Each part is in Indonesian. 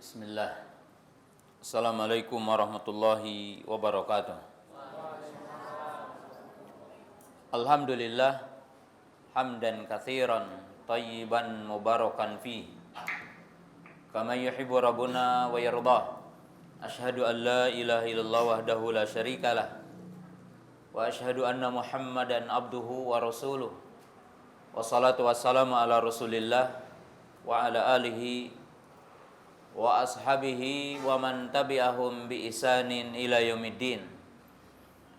Bismillah. Assalamualaikum warahmatullahi wabarakatuh. Alhamdulillah hamdan katsiran tayyiban mubarakan fi kama yuhibbu rabbuna wa yardah. Asyhadu an la ilaha illallah wahdahu la syarikalah wa asyhadu anna Muhammadan abduhu wa rasuluh. Wassalatu wassalamu ala Rasulillah wa ala alihi wa ashabihi wa man tabi'ahum bi ihsanin ila yaumiddin.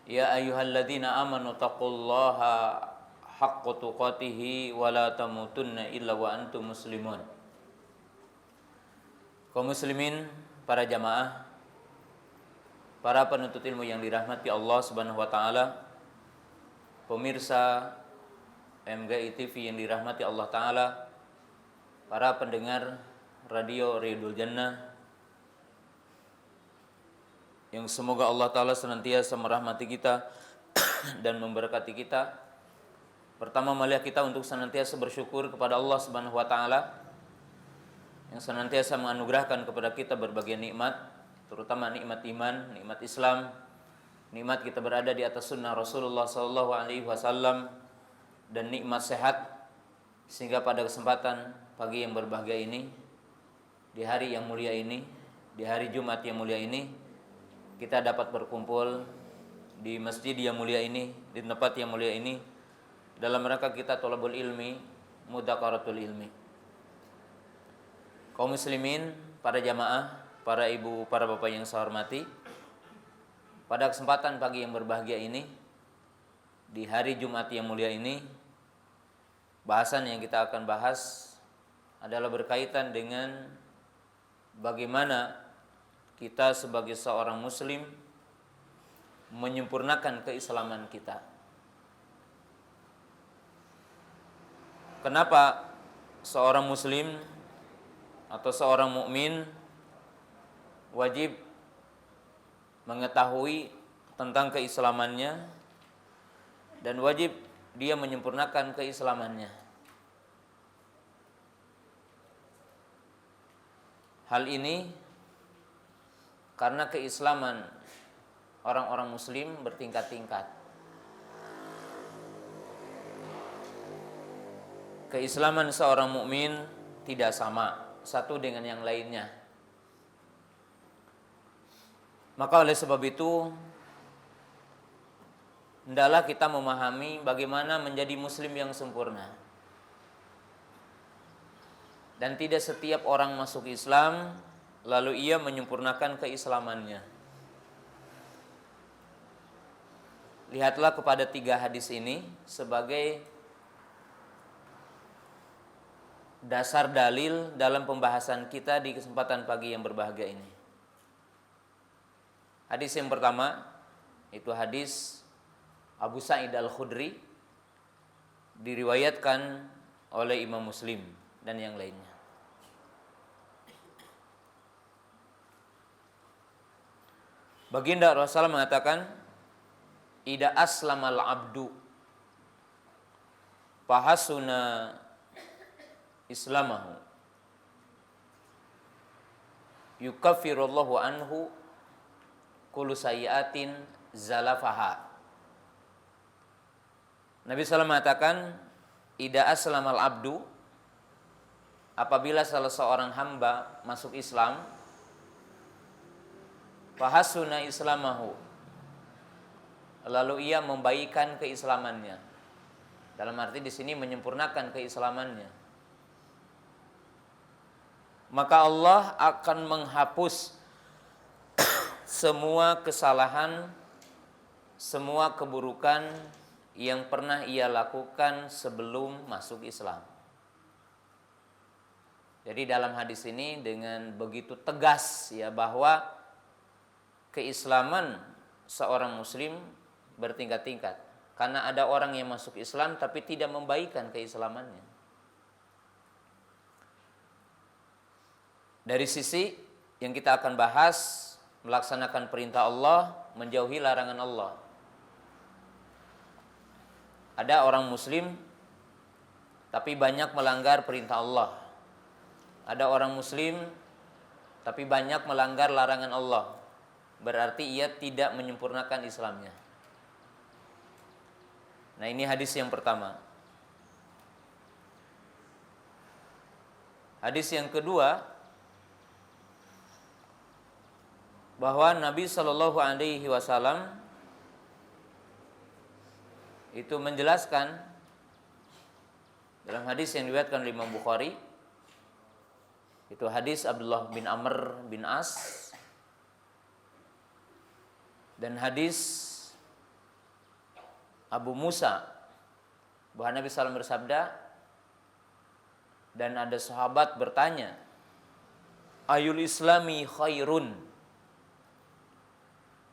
Ya ayyuhalladzina amanu taqullaha haqqa tuqatih wa la tamutunna illa wa antum muslimun. Kaum muslimin, para jamaah, para penuntut ilmu yang dirahmati Allah Subhanahu wa taala, pemirsa MGI TV yang dirahmati Allah taala, para pendengar Radio Ridul Jannah yang semoga Allah taala senantiasa merahmati kita dan memberkati kita. Pertama, marilah kita untuk senantiasa bersyukur kepada Allah Subhanahu wa taala yang senantiasa menganugerahkan kepada kita berbagai nikmat, terutama nikmat iman, nikmat Islam, nikmat kita berada di atas sunnah Rasulullah sallallahu alaihi wasallam, dan nikmat sehat, sehingga pada kesempatan pagi yang berbahagia ini, di hari yang mulia ini, di hari Jumat yang mulia ini, kita dapat berkumpul di masjid yang mulia ini, di tempat yang mulia ini, dalam rangka kita thalabul ilmi, mudakaratul ilmi. Kaum muslimin, para jamaah, para ibu, para bapak yang saya hormati, pada kesempatan pagi yang berbahagia ini, di hari Jumat yang mulia ini, bahasan yang kita akan bahas adalah berkaitan dengan bagaimana kita sebagai seorang muslim menyempurnakan keislaman kita. Kenapa seorang muslim atau seorang mukmin wajib mengetahui tentang keislamannya dan wajib dia menyempurnakan keislamannya? Hal ini karena keislaman orang-orang muslim bertingkat-tingkat. Keislaman seorang mukmin tidak sama satu dengan yang lainnya. Maka oleh sebab itu, hendaklah kita memahami bagaimana menjadi muslim yang sempurna. Dan tidak setiap orang masuk Islam lalu ia menyempurnakan keislamannya. Lihatlah kepada 3 hadis ini sebagai dasar dalil dalam pembahasan kita di kesempatan pagi yang berbahagia ini. Hadis yang pertama itu hadis Abu Sa'id Al-Khudri, diriwayatkan oleh Imam Muslim dan yang lainnya. Baginda Rasulullah mengatakan, "Ida aslamal abdu fahasuna islamahu yukaffirullahu anhu kullu sayyi'atin zalafaha." Nabi SAW mengatakan, "Ida aslamal abdu," apabila salah seorang hamba masuk Islam, fahasuna islamahu, lalu ia membaikkan keislamannya. Dalam arti di sini menyempurnakan keislamannya. Maka Allah akan menghapus semua kesalahan, semua keburukan yang pernah ia lakukan sebelum masuk Islam. Jadi dalam hadis ini dengan begitu tegas ya, bahwa keislaman seorang muslim bertingkat-tingkat. Karena ada orang yang masuk Islam tapi tidak membaikkan keislamannya. Dari sisi yang kita akan bahas, melaksanakan perintah Allah, menjauhi larangan Allah. Ada orang muslim tapi banyak melanggar perintah Allah. Ada orang muslim tapi banyak melanggar larangan Allah, berarti ia tidak menyempurnakan Islamnya. Nah, ini hadis yang pertama. Hadis yang kedua, bahwa Nabi Shallallahu Alaihi Wasallam itu menjelaskan dalam hadis yang diriwayatkan oleh Imam Bukhari, itu hadis Abdullah bin Amr bin As, dan hadis Abu Musa, bahwa Nabi SAW bersabda, dan ada sahabat bertanya, ayul islami khairun?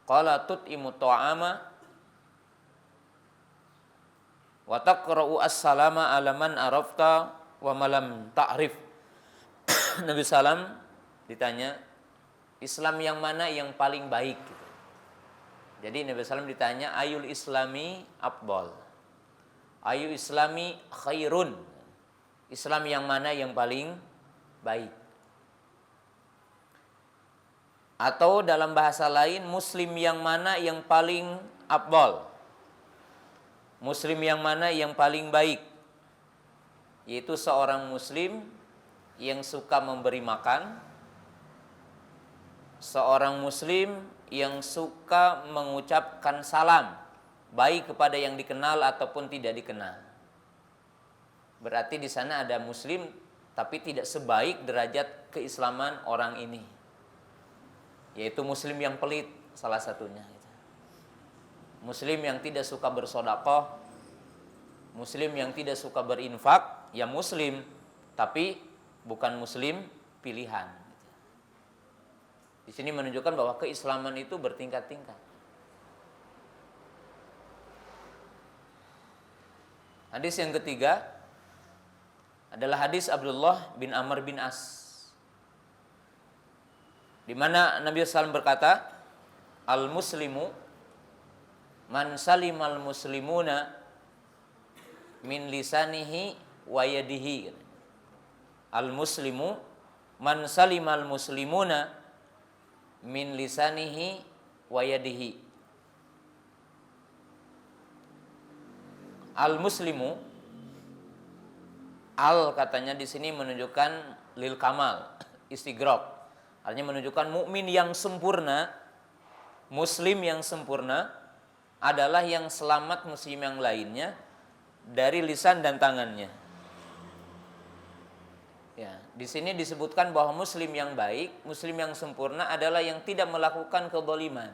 Qala tut'imu ta'ama wa taqra'u as-salama ala man arafta wa malam ta'rif. Nabi SAW ditanya, Islam yang mana yang paling baik? Jadi Nabi SAW ditanya, ayul islami afdal, ayu islami khairun, Islam yang mana yang paling baik? Atau dalam bahasa lain, muslim yang mana yang paling afdal, muslim yang mana yang paling baik? Yaitu seorang muslim yang suka memberi makan, seorang muslim yang suka mengucapkan salam, baik kepada yang dikenal ataupun tidak dikenal. Berarti di sana ada muslim tapi tidak sebaik derajat keislaman orang ini, yaitu muslim yang pelit salah satunya. Muslim yang tidak suka bersedekah, muslim yang tidak suka berinfak, ya muslim tapi bukan muslim pilihan. Di sini menunjukkan bahwa keislaman itu bertingkat-tingkat. Hadis yang ketiga adalah hadis Abdullah bin Amr bin As, di mana Nabi SAW berkata, al-muslimu man salimal muslimuna min lisanihi wa yadihi. Al-muslimu man salimal muslimuna min lisanihi wa yadihi. Al-muslimu, al katanya di sini menunjukkan lil kamal, istighraq. Artinya menunjukkan mukmin yang sempurna, muslim yang sempurna adalah yang selamat muslim yang lainnya dari lisan dan tangannya. Ya, di sini disebutkan bahwa muslim yang baik, muslim yang sempurna adalah yang tidak melakukan kezaliman.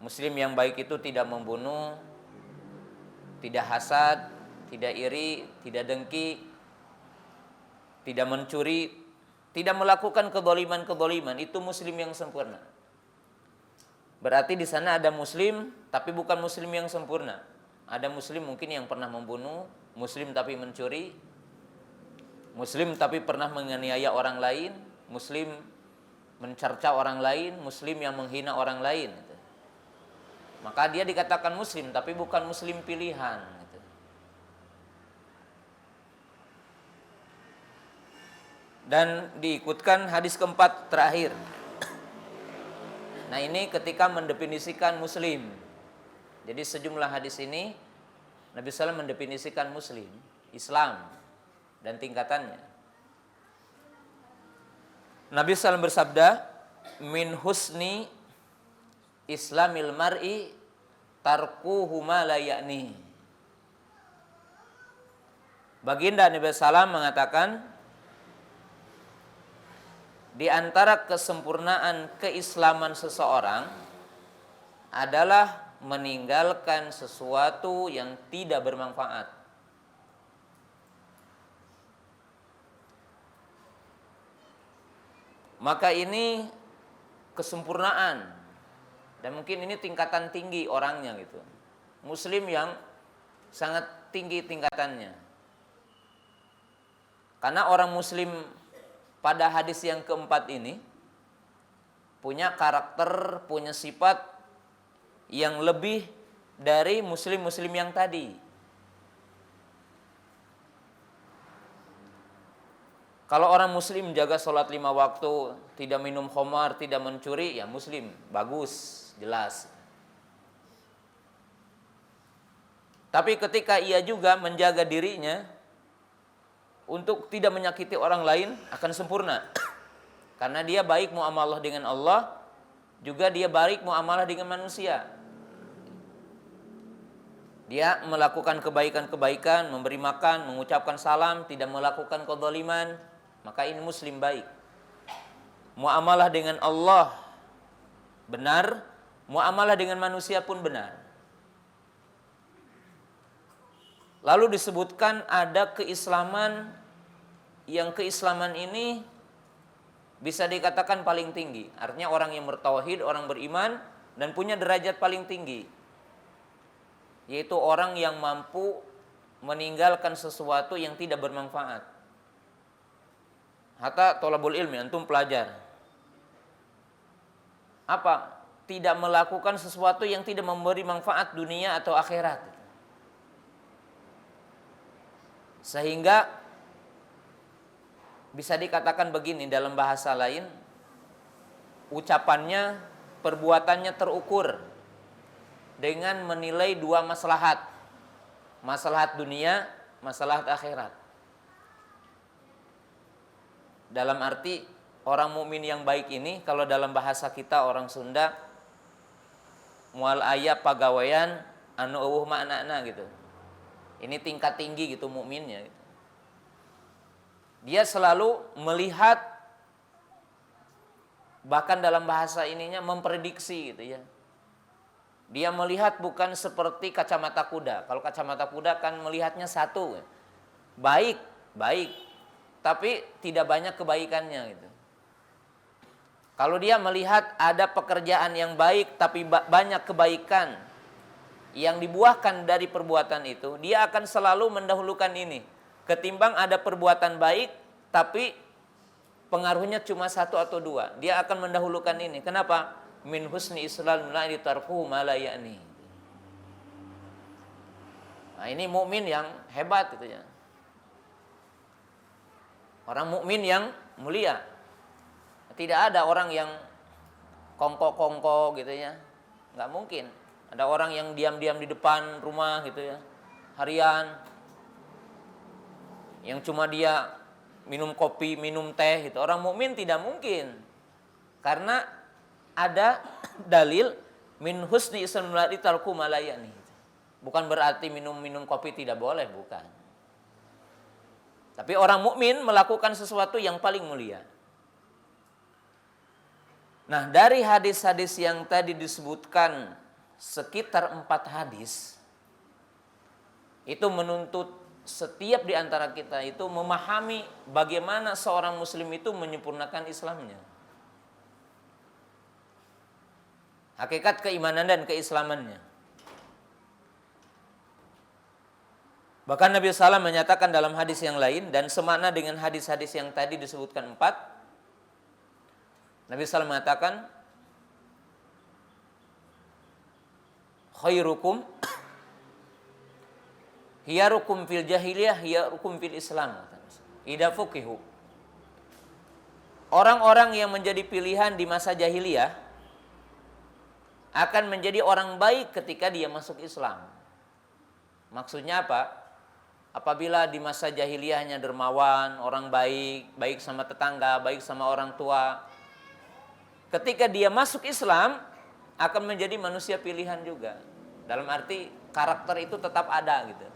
Muslim yang baik itu tidak membunuh, tidak hasad, tidak iri, tidak dengki, tidak mencuri, tidak melakukan kezaliman-kezaliman. Itu muslim yang sempurna. Berarti di sana ada muslim tapi bukan muslim yang sempurna. Ada muslim mungkin yang pernah membunuh, muslim tapi mencuri, muslim tapi pernah menganiaya orang lain, muslim mencerca orang lain, muslim yang menghina orang lain. Maka dia dikatakan muslim tapi bukan muslim pilihan. Dan diikutkan hadis keempat terakhir. Nah, ini ketika mendefinisikan muslim. Jadi sejumlah hadis ini Nabi SAW mendefinisikan muslim, Islam dan tingkatannya. Nabi SAW bersabda, min husni islamil mar'i tarkuhu ma la ya'ni. Baginda Nabi SAW mengatakan, di antara kesempurnaan keislaman seseorang adalah meninggalkan sesuatu yang tidak bermanfaat. Maka ini kesempurnaan, dan mungkin ini tingkatan tinggi orangnya gitu. Muslim yang sangat tinggi tingkatannya. Karena orang muslim pada hadis yang keempat ini punya karakter, punya sifat yang lebih dari muslim-muslim yang tadi. Kalau orang muslim jaga sholat 5 waktu, tidak minum khamar, tidak mencuri, ya muslim, bagus, jelas. Tapi ketika ia juga menjaga dirinya untuk tidak menyakiti orang lain, akan sempurna. Karena dia baik muamalah dengan Allah, juga dia baik muamalah dengan manusia. Dia melakukan kebaikan-kebaikan, memberi makan, mengucapkan salam, tidak melakukan kezaliman, maka ini muslim baik. Muamalah dengan Allah benar, muamalah dengan manusia pun benar. Lalu disebutkan ada keislaman yang keislaman ini bisa dikatakan paling tinggi. Artinya orang yang bertauhid, orang beriman dan punya derajat paling tinggi. Yaitu orang yang mampu meninggalkan sesuatu yang tidak bermanfaat. Hatta tolabul ilmi, antum pelajar. Apa? Tidak melakukan sesuatu yang tidak memberi manfaat dunia atau akhirat. Sehingga bisa dikatakan begini dalam bahasa lain, ucapannya, perbuatannya terukur dengan menilai dua maslahat. Maslahat dunia, maslahat akhirat. Dalam arti orang mukmin yang baik ini, kalau dalam bahasa kita orang Sunda, mual aya pagawean anu eueuh maknana gitu. Ini tingkat tinggi gitu mukminnya gitu. Dia selalu melihat, bahkan dalam bahasa ininya memprediksi gitu ya. Dia melihat bukan seperti kacamata kuda. Kalau kacamata kuda kan melihatnya satu, baik, tapi tidak banyak kebaikannya gitu. Kalau dia melihat ada pekerjaan yang baik tapi banyak kebaikan yang dibuahkan dari perbuatan itu, dia akan selalu mendahulukan ini. Ketimbang ada perbuatan baik tapi pengaruhnya cuma satu atau dua, dia akan mendahulukan ini. Kenapa? Min husni islamil mar'i tarkuhu ma la ya'ni. Nah, ini mukmin yang hebat gitu ya. Orang mukmin yang mulia. Tidak ada orang yang kongko-kongko gitu ya. Enggak mungkin. Ada orang yang diam-diam di depan rumah gitu ya, harian, yang cuma dia minum kopi, minum teh gitu. Orang mukmin tidak mungkin. Karena ada dalil min husni islamil mar'i tarku ma la ya'ni. Bukan berarti minum kopi tidak boleh, bukan. Tapi orang mukmin melakukan sesuatu yang paling mulia. Nah, dari hadis-hadis yang tadi disebutkan sekitar 4 hadis, itu menuntut setiap di antara kita itu memahami bagaimana seorang muslim itu menyempurnakan Islamnya. Hakikat keimanan dan keislamannya. Bahkan Nabi SAW menyatakan dalam hadis yang lain, dan semakna dengan hadis-hadis yang tadi disebutkan 4, Nabi SAW mengatakan, khairukum hiyarukum fil jahiliyah hiyarukum fil Islam. Idza fuqihu. Orang-orang yang menjadi pilihan di masa jahiliyah akan menjadi orang baik ketika dia masuk Islam. Maksudnya apa? Apabila di masa jahiliyahnya dermawan, orang baik, baik sama tetangga, baik sama orang tua, ketika dia masuk Islam akan menjadi manusia pilihan juga. Dalam arti karakter itu tetap ada gitu.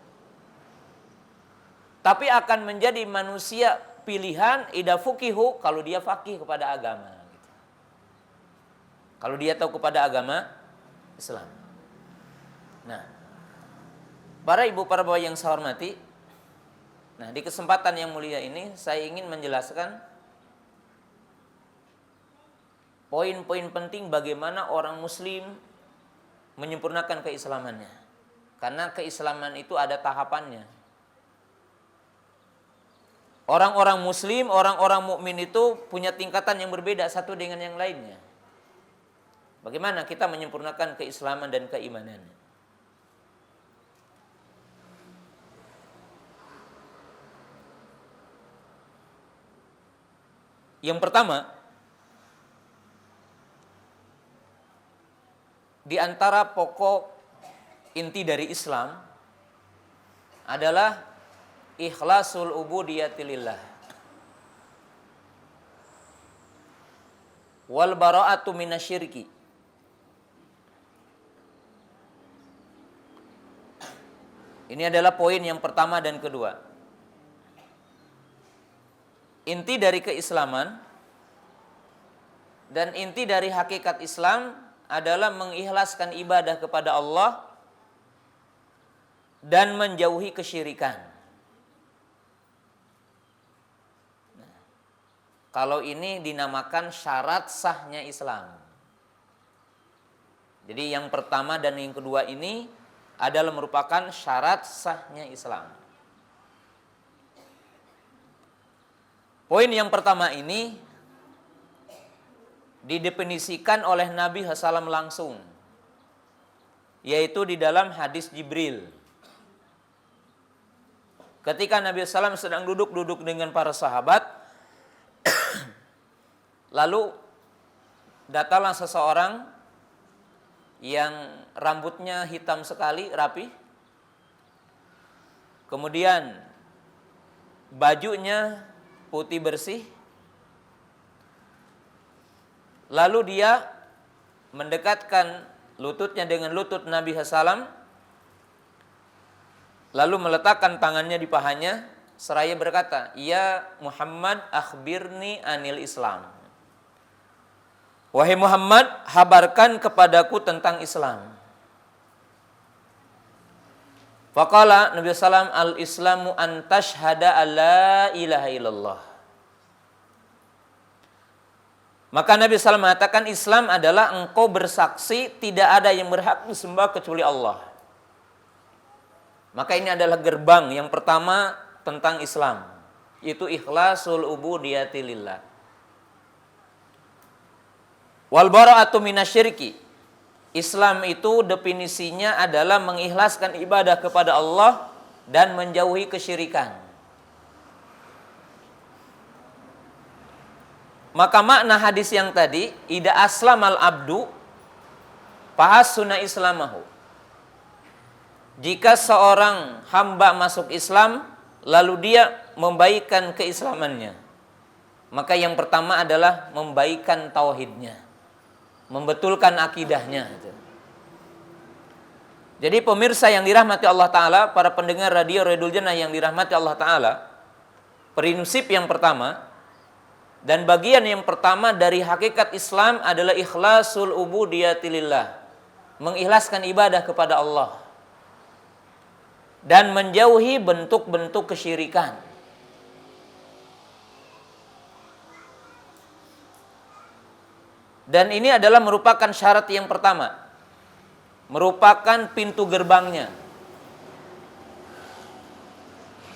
Tapi akan menjadi manusia pilihan idza fuqihu kalau dia faqih kepada agama gitu. Kalau dia tahu kepada agama Islam. Nah, para ibu, para bapak yang saya hormati, nah di kesempatan yang mulia ini saya ingin menjelaskan poin-poin penting bagaimana orang muslim menyempurnakan keislamannya. Karena keislaman itu ada tahapannya. Orang-orang muslim, orang-orang mukmin itu punya tingkatan yang berbeda satu dengan yang lainnya. Bagaimana kita menyempurnakan keislaman dan keimanannya? Yang pertama, di antara pokok inti dari Islam adalah ikhlasul ubudiyati lillah wal bara'atu minasyirki. Ini adalah poin yang pertama dan kedua. Inti dari keislaman dan inti dari hakikat Islam adalah mengikhlaskan ibadah kepada Allah dan menjauhi kesyirikan. Nah, kalau ini dinamakan syarat sahnya Islam. Jadi yang pertama dan yang kedua ini adalah merupakan syarat sahnya Islam. Poin yang pertama ini didefinisikan oleh Nabi SAW langsung, yaitu di dalam hadis Jibril. Ketika Nabi SAW sedang duduk dengan para sahabat, lalu datanglah seseorang yang rambutnya hitam sekali, rapi. Kemudian bajunya putih bersih. Lalu dia mendekatkan lututnya dengan lutut Nabi SAW, lalu meletakkan tangannya di pahanya seraya berkata, "Ya Muhammad, akhbirni anil Islam." Wahai Muhammad, habarkan kepadaku tentang Islam. Faqala Nabi SAW, al-Islamu an tashhada alla ilaha illallah. Maka Nabi SAW mengatakan Islam adalah engkau bersaksi tidak ada yang berhak disembah kecuali Allah. Maka ini adalah gerbang yang pertama tentang Islam, yaitu ikhlasul ubudiyati lillah. Wal bara'atu minasyirki. Islam itu definisinya adalah mengikhlaskan ibadah kepada Allah dan menjauhi kesyirikan. Maka makna hadis yang tadi, ida aslamal abdu fahassuna islamahu. Jika seorang hamba masuk Islam, lalu dia membaikkan keislamannya, maka yang pertama adalah membaikkan tauhidnya, membetulkan akidahnya. Jadi pemirsa yang dirahmati Allah Ta'ala, para pendengar radio Redul Jannah yang dirahmati Allah Ta'ala, prinsip yang pertama dan bagian yang pertama dari hakikat Islam adalah ikhlasul ubudiyati lillah, mengikhlaskan ibadah kepada Allah dan menjauhi bentuk-bentuk kesyirikan. Dan ini adalah merupakan syarat yang pertama, merupakan pintu gerbangnya.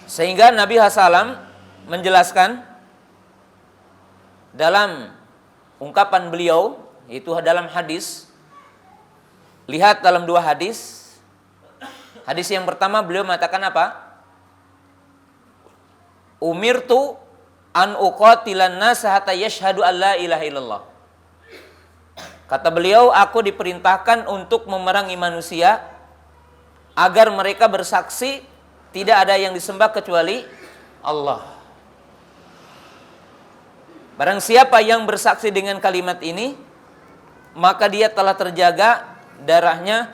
Sehingga Nabi SAW menjelaskan dalam ungkapan beliau, itu dalam hadis. Lihat dalam dua hadis. Hadis yang pertama beliau mengatakan apa? Umirtu an uqatilan nas hatta yashhadu an la ilaha illallah. Kata beliau, aku diperintahkan untuk memerangi manusia agar mereka bersaksi tidak ada yang disembah kecuali Allah. Barang siapa yang bersaksi dengan kalimat ini, maka dia telah terjaga darahnya,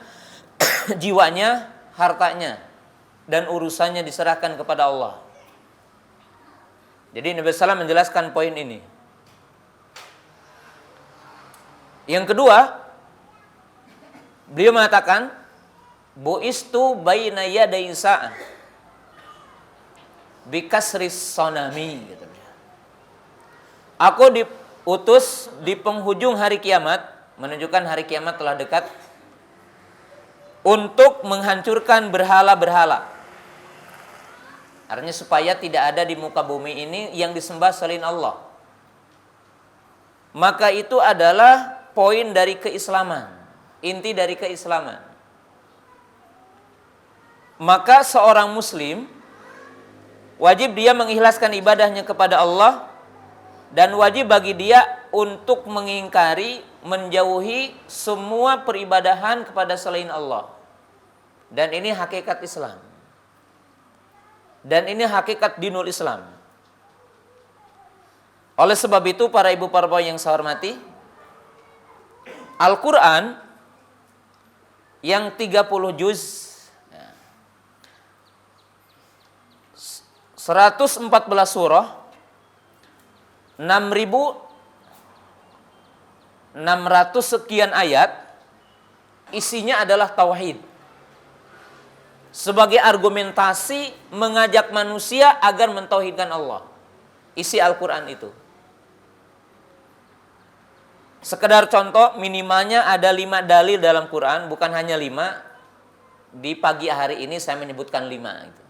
jiwanya, hartanya, dan urusannya diserahkan kepada Allah. Jadi Nabi SAW menjelaskan poin ini. Yang kedua, beliau mengatakan, bu'istu baina yaday sa'ah bikasris sonami. Aku diutus di penghujung hari kiamat, menunjukkan hari kiamat telah dekat, untuk menghancurkan berhala-berhala. Artinya supaya tidak ada di muka bumi ini yang disembah selain Allah. Maka itu adalah poin dari keislaman, inti dari keislaman. Maka seorang muslim wajib dia mengikhlaskan ibadahnya kepada Allah dan wajib bagi dia untuk mengingkari, menjauhi semua peribadahan kepada selain Allah. Dan ini hakikat Islam. Dan ini hakikat dinul Islam. Oleh sebab itu para ibu para bapak yang saya hormati, Al-Quran yang 30 juz, 114 surah, 6.600 sekian ayat, isinya adalah tauhid. Sebagai argumentasi mengajak manusia agar mentauhidkan Allah. Isi Al-Quran itu. Sekedar contoh, minimalnya ada 5 dalil dalam Quran, bukan hanya 5. Di pagi hari ini saya menyebutkan 5 itu.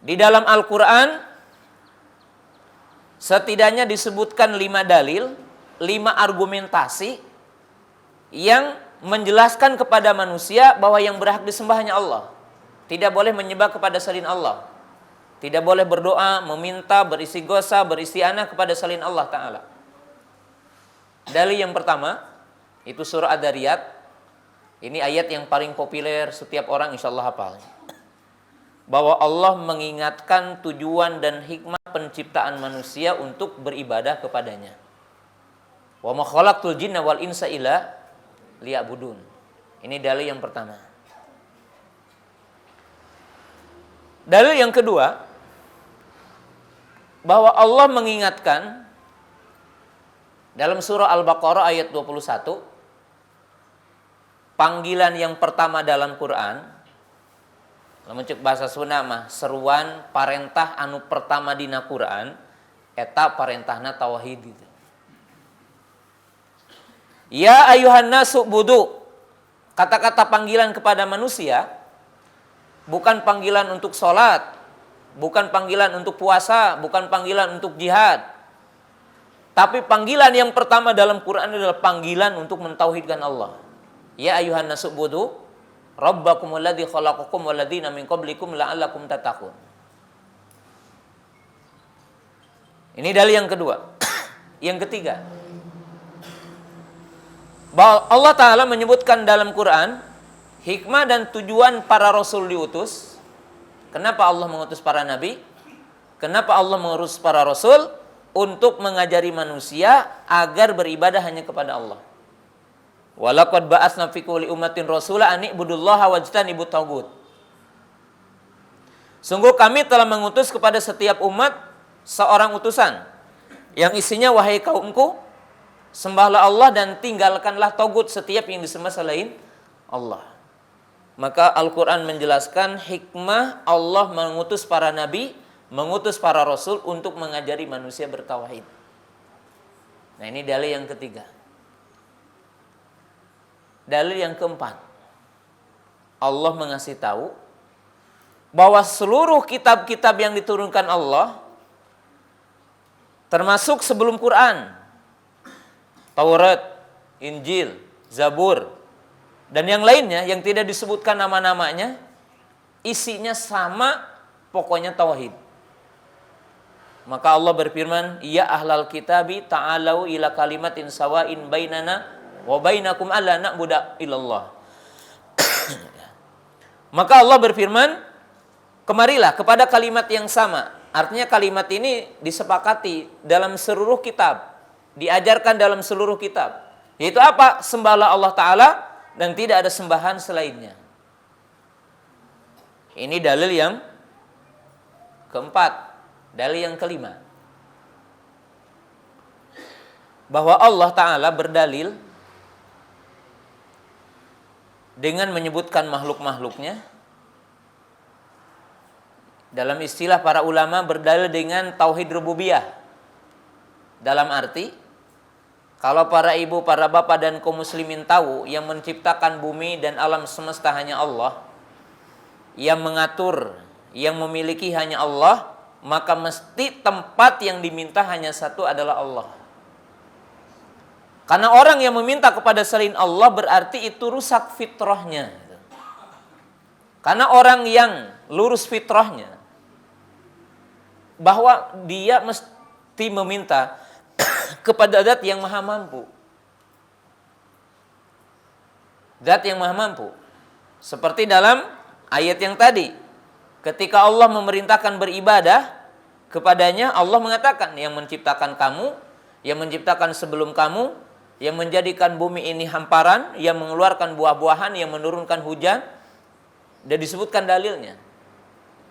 Di dalam Al-Quran setidaknya disebutkan 5 dalil, 5 argumentasi yang menjelaskan kepada manusia bahwa yang berhak disembah hanya Allah. Tidak boleh menyembah kepada selain Allah. Tidak boleh berdoa, meminta, beristighosa, beristighfar kepada selain Allah Ta'ala. Dalil yang pertama, itu surah Ad-Dariyat. Ini ayat yang paling populer, setiap orang insya Allah hafal. Bahwa Allah mengingatkan tujuan dan hikmah penciptaan manusia untuk beribadah kepadanya. Wa ma khalaqtul jinna wal insa illa liya'budun. Ini dalil yang pertama. Dalil yang kedua, bahwa Allah mengingatkan dalam surah Al-Baqarah ayat 21, panggilan yang pertama dalam Quran, mencek bahasa Sunda mah seruan parentah anu pertama dina Quran eta parentahna tauhid gitu. Ya ayuhan nasu budu. Kata-kata panggilan kepada manusia bukan panggilan untuk sholat, bukan panggilan untuk puasa, bukan panggilan untuk jihad. Tapi panggilan yang pertama dalam Quran adalah panggilan untuk mentauhidkan Allah. Ya ayuhan nasu budu Rabbakumul ladzi khalaqakum wal ladzina min qablikum la'allakum tattaqun. Ini dalil yang kedua. Yang ketiga, bahwa Allah Ta'ala menyebutkan dalam Quran hikmah dan tujuan para rasul diutus. Kenapa Allah mengutus para nabi? Kenapa Allah mengutus para rasul? Untuk mengajari manusia agar beribadah hanya kepada Allah. Walaqad ba'atsna fi kulli ummatin rasula an ibudullaha wajtanibut taghut. Sungguh kami telah mengutus kepada setiap umat seorang utusan yang isinya, wahai kaumku, sembahlah Allah dan tinggalkanlah taghut, setiap yang disembah selain Allah. Maka Al-Quran menjelaskan hikmah Allah mengutus para nabi, mengutus para rasul untuk mengajari manusia bertauhid. Nah, ini dalil yang ketiga. Dalil yang keempat, Allah mengasih tahu bahwa seluruh kitab-kitab yang diturunkan Allah, termasuk sebelum Quran, Taurat, Injil, Zabur, dan yang lainnya yang tidak disebutkan nama-namanya, isinya sama, pokoknya tauhid. Maka Allah berfirman, ya ahlal kitabi ta'alau ila kalimatin sawa'in bainana wa bainakum alla na'budu illallah. Maka Allah berfirman, kemarilah kepada kalimat yang sama. Artinya kalimat ini disepakati dalam seluruh kitab, diajarkan dalam seluruh kitab. Yaitu apa? Sembahlah Allah Ta'ala dan tidak ada sembahan selainnya. Ini dalil yang keempat. Dalil yang kelima, bahwa Allah Ta'ala berdalil dengan menyebutkan makhluk-makhluknya. Dalam istilah para ulama berdalil dengan tauhid rububiyah. Dalam arti, kalau para ibu, para bapak dan kaum muslimin tahu yang menciptakan bumi dan alam semesta hanya Allah, yang mengatur, yang memiliki hanya Allah, maka mesti tempat yang diminta hanya satu adalah Allah. Karena orang yang meminta kepada selain Allah berarti itu rusak fitrahnya. Karena orang yang lurus fitrahnya, bahwa dia mesti meminta kepada zat yang maha mampu. Zat yang maha mampu. Seperti dalam ayat yang tadi, ketika Allah memerintahkan beribadah kepadanya, Allah mengatakan, yang menciptakan kamu, yang menciptakan sebelum kamu, yang menjadikan bumi ini hamparan, yang mengeluarkan buah-buahan, yang menurunkan hujan. Dan disebutkan dalilnya.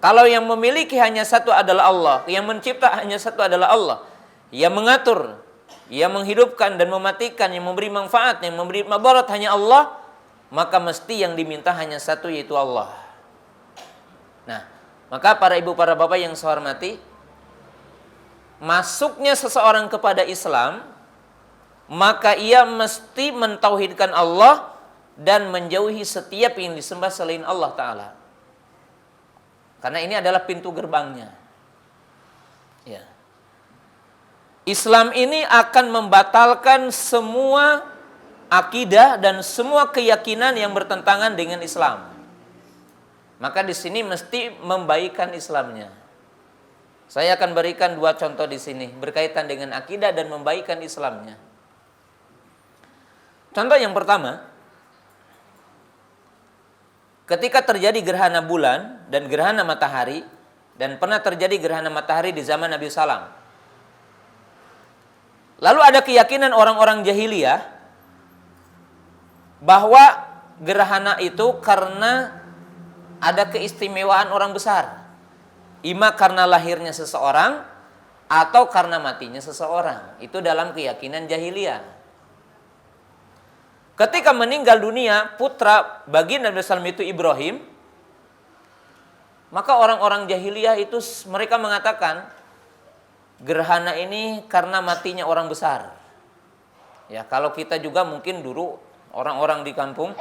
Kalau yang memiliki hanya satu adalah Allah, yang mencipta hanya satu adalah Allah, yang mengatur, yang menghidupkan dan mematikan, yang memberi manfaat, yang memberi madarat hanya Allah, maka mesti yang diminta hanya satu, yaitu Allah. Nah, maka para ibu, para bapak yang saya hormati, masuknya seseorang kepada Islam, maka ia mesti mentauhidkan Allah dan menjauhi setiap yang disembah selain Allah Ta'ala. Karena ini adalah pintu gerbangnya. Ya. Islam ini akan membatalkan semua akidah dan semua keyakinan yang bertentangan dengan Islam. Maka di sini mesti membaikkan Islamnya. Saya akan berikan 2 contoh di sini berkaitan dengan akidah dan membaikkan Islamnya. Contoh yang pertama, ketika terjadi gerhana bulan dan gerhana matahari, dan pernah terjadi gerhana matahari di zaman Nabi Sallam. Lalu ada keyakinan orang-orang jahiliyah bahwa gerhana itu karena ada keistimewaan orang besar. Ima karena lahirnya seseorang atau karena matinya seseorang. Itu dalam keyakinan jahiliyah. Ketika meninggal dunia putra baginda Nabi SAW itu Ibrahim, maka orang-orang jahiliyah itu mereka mengatakan gerhana ini karena matinya orang besar. Ya, kalau kita juga mungkin dulu orang-orang di kampung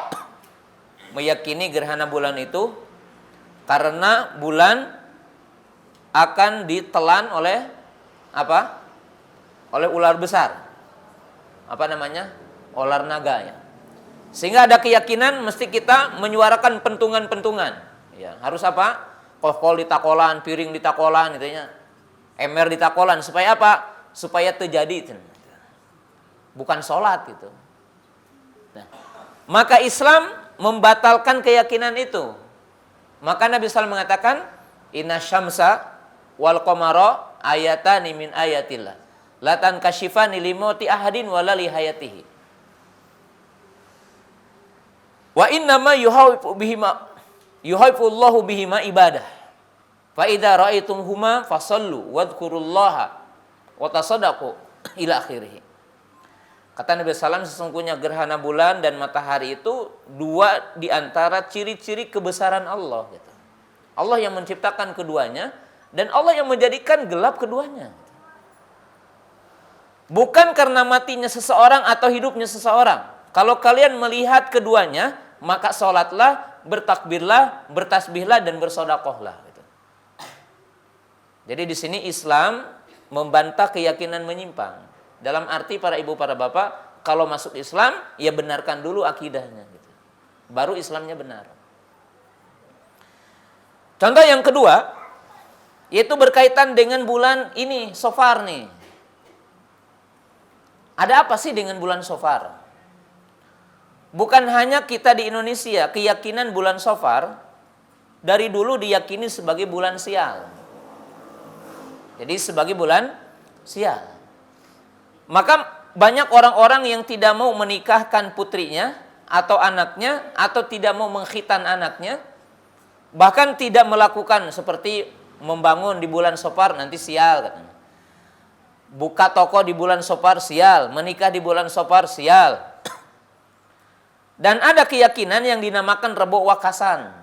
meyakini gerhana bulan itu karena bulan akan ditelan oleh apa? Oleh ular besar. Apa namanya? Ular naga ya. Sehingga ada keyakinan mesti kita menyuarakan pentungan-pentungan. Ya, harus apa? Kohkol ditakolan, piring ditakolan gitu ya. Ember ditakolan supaya apa? Supaya terjadi. Bukan sholat gitu. Nah, maka Islam membatalkan keyakinan itu. Maka Nabi SAW mengatakan, inna syamsa wal qamara ayatani min ayatillah. La tankashifani limauti ahadin wala li hayatihi. Wa innama yuhaifullahu bihima ibadah. Fa idza ra'aitumhuma fasallu wadhkurullaha wa tasaddaqu ila akhirih. Kata Nabi SAW, sesungguhnya gerhana bulan dan matahari itu 2 di antara ciri-ciri kebesaran Allah. Gitu. Allah yang menciptakan keduanya dan Allah yang menjadikan gelap keduanya. Bukan karena matinya seseorang atau hidupnya seseorang. Kalau kalian melihat keduanya, maka sholatlah, bertakbirlah, bertasbihlah, dan bersodakohlah. Gitu. Jadi di sini Islam membantah keyakinan menyimpang. Dalam arti para ibu, para bapak, kalau masuk Islam, ya benarkan dulu akidahnya. Gitu. Baru Islamnya benar. Contoh yang kedua, yaitu berkaitan dengan bulan ini, Safar nih. Ada apa sih dengan bulan Safar? Bukan hanya kita di Indonesia, keyakinan bulan Safar dari dulu diyakini sebagai bulan sial. Jadi sebagai bulan sial. Maka banyak orang-orang yang tidak mau menikahkan putrinya atau anaknya atau tidak mau mengkhitan anaknya, bahkan tidak melakukan seperti membangun di bulan Safar nanti sial katanya. Buka toko di bulan Safar sial, menikah di bulan Safar sial. Dan ada keyakinan yang dinamakan Rebo Wakasan,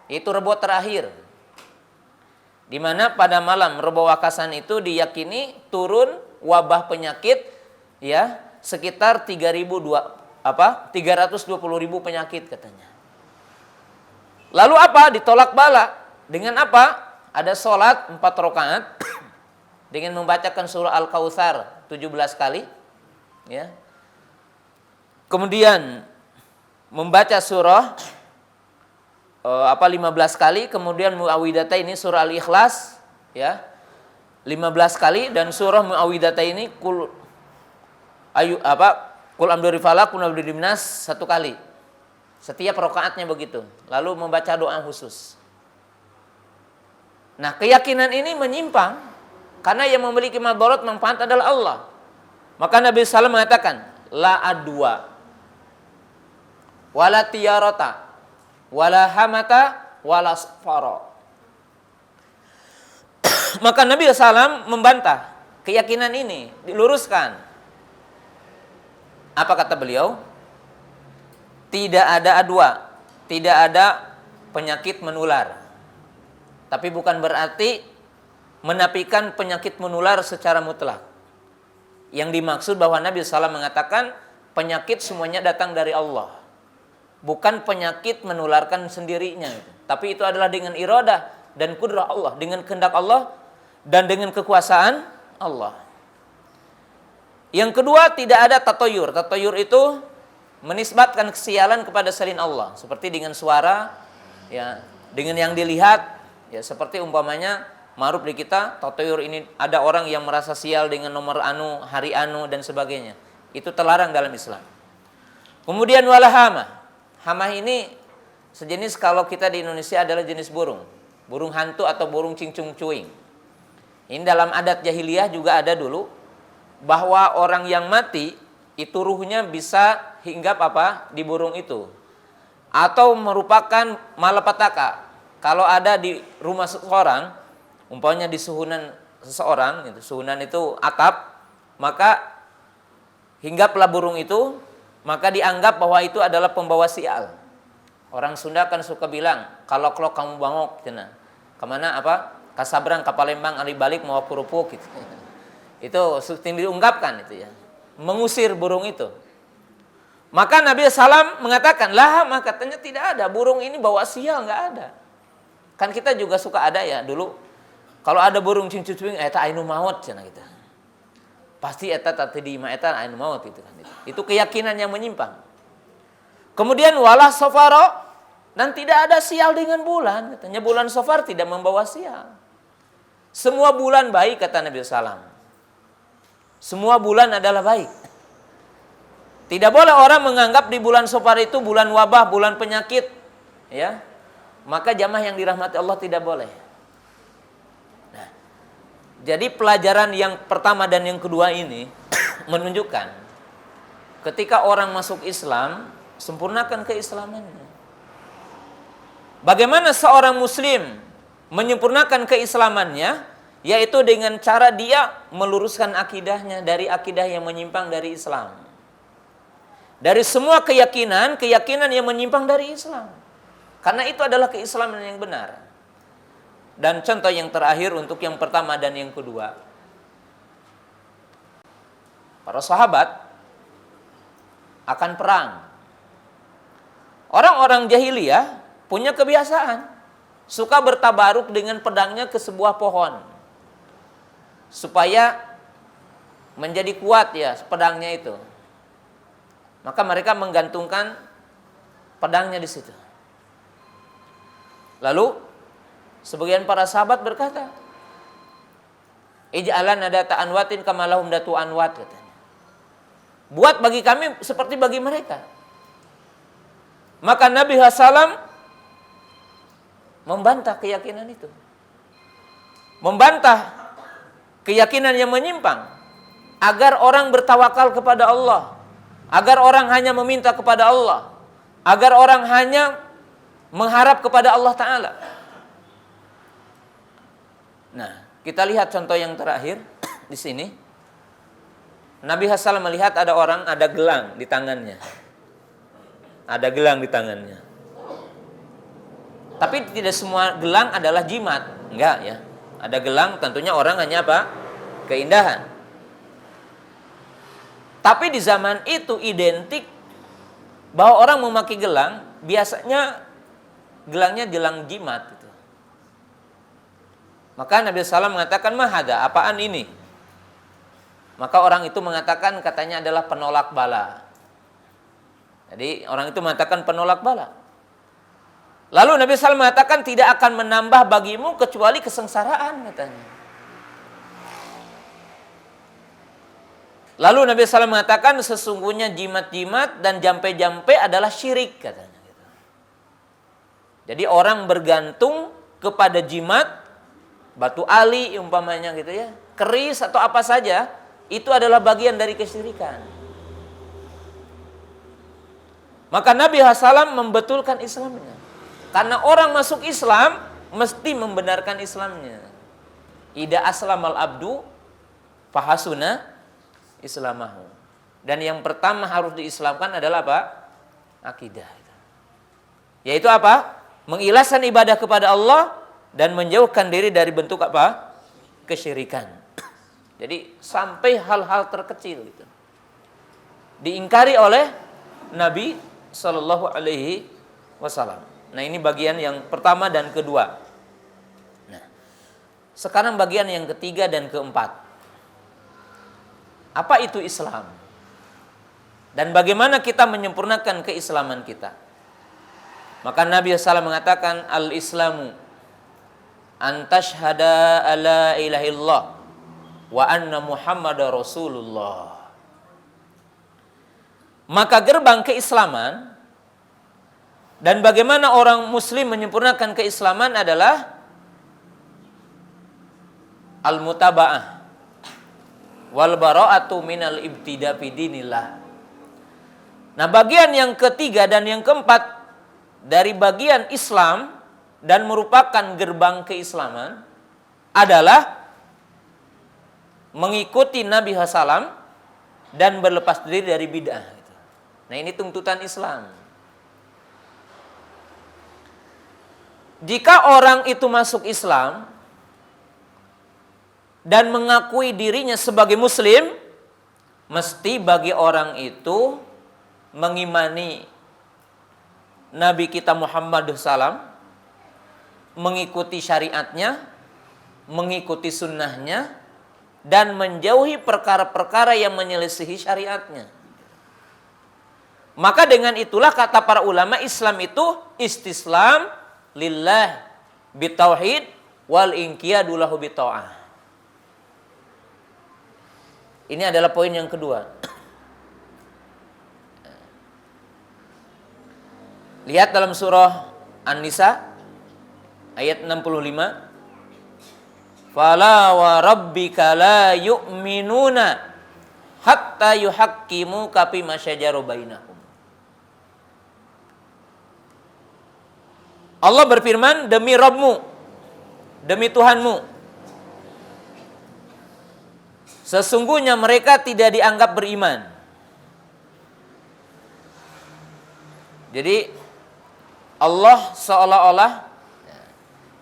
yaitu Rebo terakhir. Di mana pada malam Rebo Wakasan itu diyakini turun wabah penyakit ya sekitar 320.000 penyakit katanya. Lalu apa? Ditolak bala. Dengan apa? Ada sholat 4 rakaat dengan membacakan surah Al-Kautsar 17 kali ya. Kemudian membaca surah 15 kali, kemudian muawwidhatain ini surah Al-Ikhlas ya 15 kali, dan surah muawwidhatain ini Qul a'udzu birabbil falaq, qul a'udzu birabbin nas 1 kali. Setiap rakaatnya begitu. Lalu membaca doa khusus. Nah, keyakinan ini menyimpang karena yang memiliki madarat manfaat adalah Allah. Maka Nabi SAW mengatakan, la adwa wala tiyarata wala hamata wala safara. Maka Nabi SAW membantah keyakinan ini, diluruskan. Apa kata beliau? Tidak ada adwa, tidak ada penyakit menular. Tapi bukan berarti menafikan penyakit menular secara mutlak. Yang dimaksud bahwa Nabi SAW mengatakan penyakit semuanya datang dari Allah. Bukan penyakit menularkan sendirinya. Tapi itu adalah dengan iradah dan kudrah Allah. Dengan kehendak Allah dan dengan kekuasaan Allah. Yang kedua, tidak ada tatoyur. Tatoyur itu menisbatkan kesialan kepada selain Allah. Seperti dengan suara, ya, dengan yang dilihat, ya, seperti umpamanya ma'ruf di kita, tatoyur ini ada orang yang merasa sial dengan nomor anu, hari anu dan sebagainya. Itu terlarang dalam Islam. Kemudian walahama. Hamah ini sejenis kalau kita di Indonesia adalah jenis burung. Burung hantu atau burung cincung cuing. Ini dalam adat jahiliyah juga ada dulu, bahwa orang yang mati itu ruhnya bisa hinggap di burung itu, atau merupakan malapetaka. Kalau ada di rumah seseorang, umpamanya di suhunan seseorang, suhunan itu atap, maka hinggaplah burung itu, maka dianggap bahwa itu adalah pembawa sial. Orang Sunda kan suka bilang, kalau kamu bangok, cina, kemana kasabrang ke Palembang, ali balik mau kerupuk gitu. Itu sering diungkapkan itu ya, mengusir burung itu. Maka Nabi SAW mengatakan, lah, maka katanya tidak ada burung ini bawa sial, nggak ada. Kan kita juga suka ada ya dulu, kalau ada burung cincin-cincin, eta ainu maut cina kita. Pasti eta tatidima eta ainu maut gitu kan. Itu keyakinan yang menyimpang. Kemudian wala safaro, dan tidak ada sial dengan bulan, katanya bulan Safar tidak membawa sial. Semua bulan baik kata Nabi SAW. Semua bulan adalah baik. Tidak boleh orang menganggap di bulan Safar itu bulan wabah, bulan penyakit, ya. Maka jamaah yang dirahmati Allah tidak boleh. Nah, jadi pelajaran yang pertama dan yang kedua ini menunjukkan ketika orang masuk Islam, sempurnakan keislamannya. Bagaimana seorang muslim menyempurnakan keislamannya? Yaitu dengan cara dia meluruskan akidahnya dari akidah yang menyimpang dari Islam. Dari semua keyakinan yang menyimpang dari Islam. Karena itu adalah keislaman yang benar. Dan contoh yang terakhir untuk yang pertama dan yang kedua. Para sahabat akan perang. Orang-orang jahiliyah punya kebiasaan. Suka bertabaruk dengan pedangnya ke sebuah pohon. Supaya menjadi kuat ya pedangnya itu. Maka mereka menggantungkan pedangnya di situ. Lalu sebagian para sahabat berkata, ij'alan adata anwatin kama lahum datu anwat, katanya. Buat bagi kami seperti bagi mereka. Maka Nabi SAW membantah keyakinan itu. Membantah keyakinan yang menyimpang, agar orang bertawakal kepada Allah, agar orang hanya meminta kepada Allah, agar orang hanya mengharap kepada Allah Ta'ala. Nah, kita lihat contoh yang terakhir di sini. Nabi SAW melihat ada orang ada gelang di tangannya, ada gelang di tangannya. Tapi tidak semua gelang adalah jimat, enggak ya. Ada gelang tentunya orang hanya keindahan. Tapi di zaman itu identik bahwa orang memakai gelang, biasanya gelangnya gelang jimat gitu. Maka Nabi SAW mengatakan, mahada, apaan ini? Maka orang itu mengatakan katanya adalah penolak bala. Jadi orang itu mengatakan penolak bala. Lalu Nabi SAW mengatakan tidak akan menambah bagimu kecuali kesengsaraan, katanya. Lalu Nabi SAW mengatakan sesungguhnya jimat-jimat dan jampe-jampe adalah syirik katanya. Jadi orang bergantung kepada jimat, batu ali umpamanya gitu ya, keris atau apa saja, itu adalah bagian dari kesyirikan. Maka Nabi SAW membetulkan Islamnya. Karena orang masuk Islam mesti membenarkan Islamnya. Ida aslamal abdu fahasuna islamahu. Dan yang pertama harus diislamkan adalah apa? Akidah. Yaitu apa? Mengikhlaskan ibadah kepada Allah dan menjauhkan diri dari bentuk apa? Kesyirikan. Jadi sampai hal-hal terkecil itu diingkari oleh Nabi Sallallahu Alaihi Wasallam. Nah, ini bagian yang pertama dan kedua. Nah, sekarang bagian yang ketiga dan keempat. Apa itu Islam? Dan bagaimana kita menyempurnakan keislaman kita? Maka Nabi SAW mengatakan al-Islamu antashhada alla ilaha illallah wa anna Muhammadar Rasulullah. Maka gerbang keislaman dan bagaimana orang muslim menyempurnakan keislaman adalah al-mutaba'ah wal bara'atu minal ibtida fi dinillah. Nah, bagian yang ketiga dan yang keempat dari bagian Islam dan merupakan gerbang keislaman adalah mengikuti Nabi SAW dan berlepas diri dari bid'ah. Nah, ini tuntutan Islam. Jika orang itu masuk Islam dan mengakui dirinya sebagai Muslim, mesti bagi orang itu mengimani Nabi kita Muhammad SAW, mengikuti syariatnya, mengikuti sunnahnya, dan menjauhi perkara-perkara yang menyelisihi syariatnya. Maka dengan itulah kata para ulama, Islam itu istislam lillah bitauhid wal inqiyadu lahu bita'ah. Ini adalah poin yang kedua. Lihat dalam surah An-Nisa ayat 65. Fala wa rabbika la yu'minuna hatta yuhaqqimuka fima syajara bainahum. Allah berfirman, demi Rabbmu, demi Tuhanmu, sesungguhnya mereka tidak dianggap beriman. Jadi Allah seolah-olah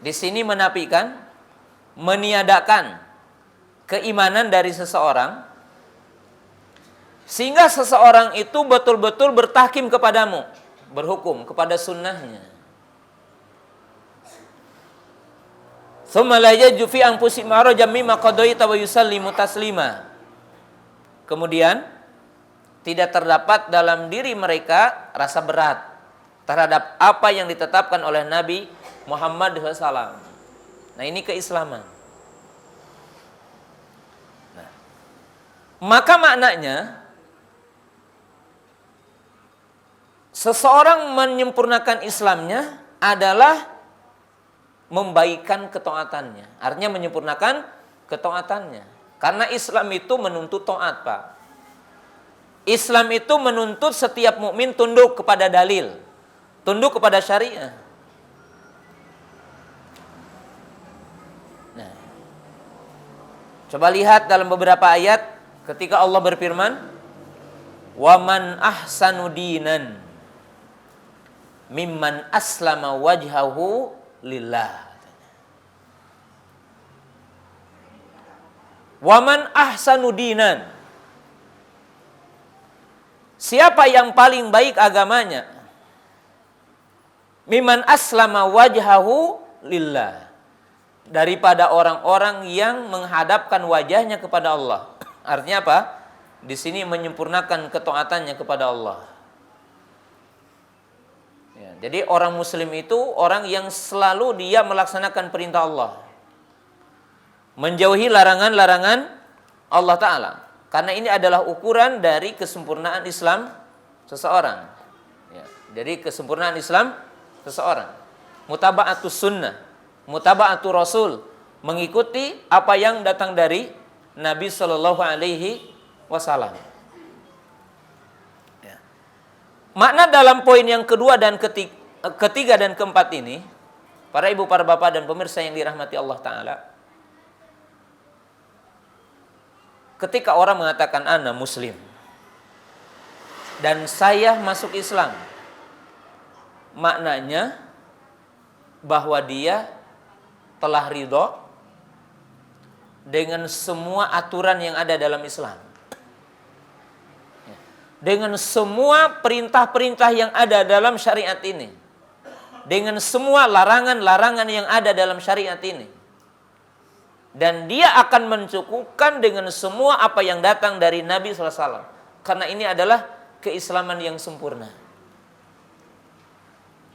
di sini menafikan, meniadakan keimanan dari seseorang, sehingga seseorang itu betul-betul bertahkim kepadamu, berhukum kepada sunnahnya. Tsumma la yajidu fi anfusihim harajan mimma qadaita wa yusallimu taslima. Kemudian tidak terdapat dalam diri mereka rasa berat terhadap apa yang ditetapkan oleh Nabi Muhammad SAW. Nah, ini keislaman. Nah, maka maknanya seseorang menyempurnakan Islamnya adalah membaikkan ketaatannya. Artinya menyempurnakan ketaatannya. Karena Islam itu menuntut taat, Pak. Islam itu menuntut setiap mukmin tunduk kepada dalil, tunduk kepada syariah. Nah, coba lihat dalam beberapa ayat ketika Allah berfirman, "Wa man ahsanu dinan mimman aslama wajhahu lillah." Wa man ahsanu dinan. Siapa yang paling baik agamanya? Mimman aslama wajhahu lillah. Daripada orang-orang yang menghadapkan wajahnya kepada Allah. Artinya apa? Di sini menyempurnakan ketaatannya kepada Allah. Ya, jadi orang muslim itu orang yang selalu dia melaksanakan perintah Allah, menjauhi larangan-larangan Allah Ta'ala. Karena ini adalah ukuran dari kesempurnaan Islam seseorang. Ya, dari kesempurnaan Islam seseorang. Mutaba'atus sunnah, mutaba'atul rasul, mengikuti apa yang datang dari Nabi Shallallahu Alaihi Wasallam. Ya. Makna dalam poin yang kedua dan ketiga dan keempat ini, para ibu, para bapak dan pemirsa yang dirahmati Allah Ta'ala, ketika orang mengatakan ana muslim dan saya masuk Islam, maknanya bahwa dia telah ridho dengan semua aturan yang ada dalam Islam, dengan semua perintah-perintah yang ada dalam syariat ini, dengan semua larangan-larangan yang ada dalam syariat ini, dan dia akan mencukupkan dengan semua apa yang datang dari Nabi SAW, karena ini adalah keislaman yang sempurna.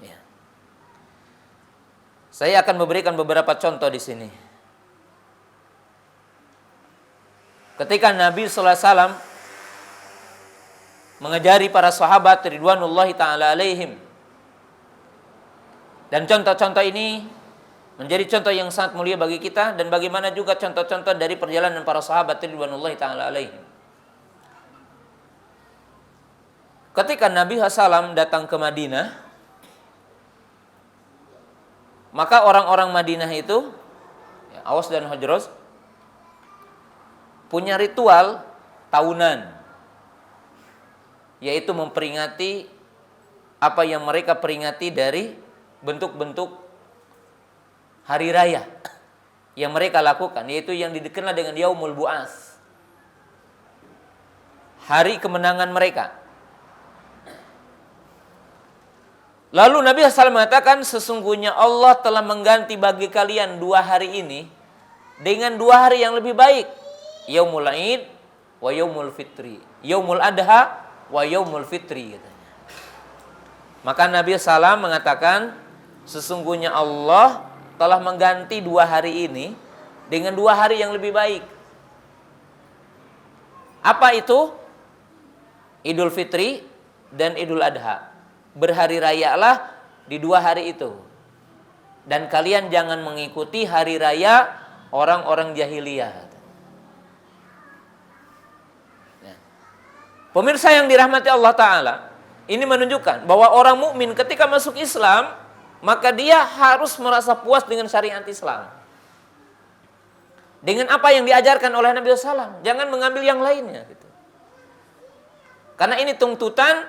Ya. Saya akan memberikan beberapa contoh di sini. Ketika Nabi SAW mengajari para sahabat ridwanullahi ta'ala alaihim, dan contoh-contoh ini menjadi contoh yang sangat mulia bagi kita, dan bagaimana juga contoh-contoh dari perjalanan para sahabat ridwanullahi ta'ala alaihim. Ketika Nabi SAW datang ke Madinah, maka orang-orang Madinah itu, Aus dan Khazraj, punya ritual tahunan, yaitu memperingati apa yang mereka peringati dari bentuk-bentuk hari raya yang mereka lakukan, yaitu yang dikenal dengan Yaumul Bu'ats, hari kemenangan mereka. Lalu Nabi SAW mengatakan, sesungguhnya Allah telah mengganti bagi kalian 2 hari ini dengan 2 hari yang lebih baik, Yaumul Id wa Yaumul Fitri, Yaumul Adha wa Yaumul Fitri, katanya. Maka Nabi SAW mengatakan, sesungguhnya Allah telah mengganti 2 hari ini dengan 2 hari yang lebih baik. Apa itu? Idul Fitri dan Idul Adha. Berhari rayalah di 2 hari itu. Dan kalian jangan mengikuti hari raya orang-orang jahiliyah. Pemirsa yang dirahmati Allah Ta'ala, ini menunjukkan bahwa orang mukmin ketika masuk Islam, maka dia harus merasa puas dengan syariat Islam, dengan apa yang diajarkan oleh Nabi SAW. Jangan mengambil yang lainnya, gitu. Karena ini tuntutan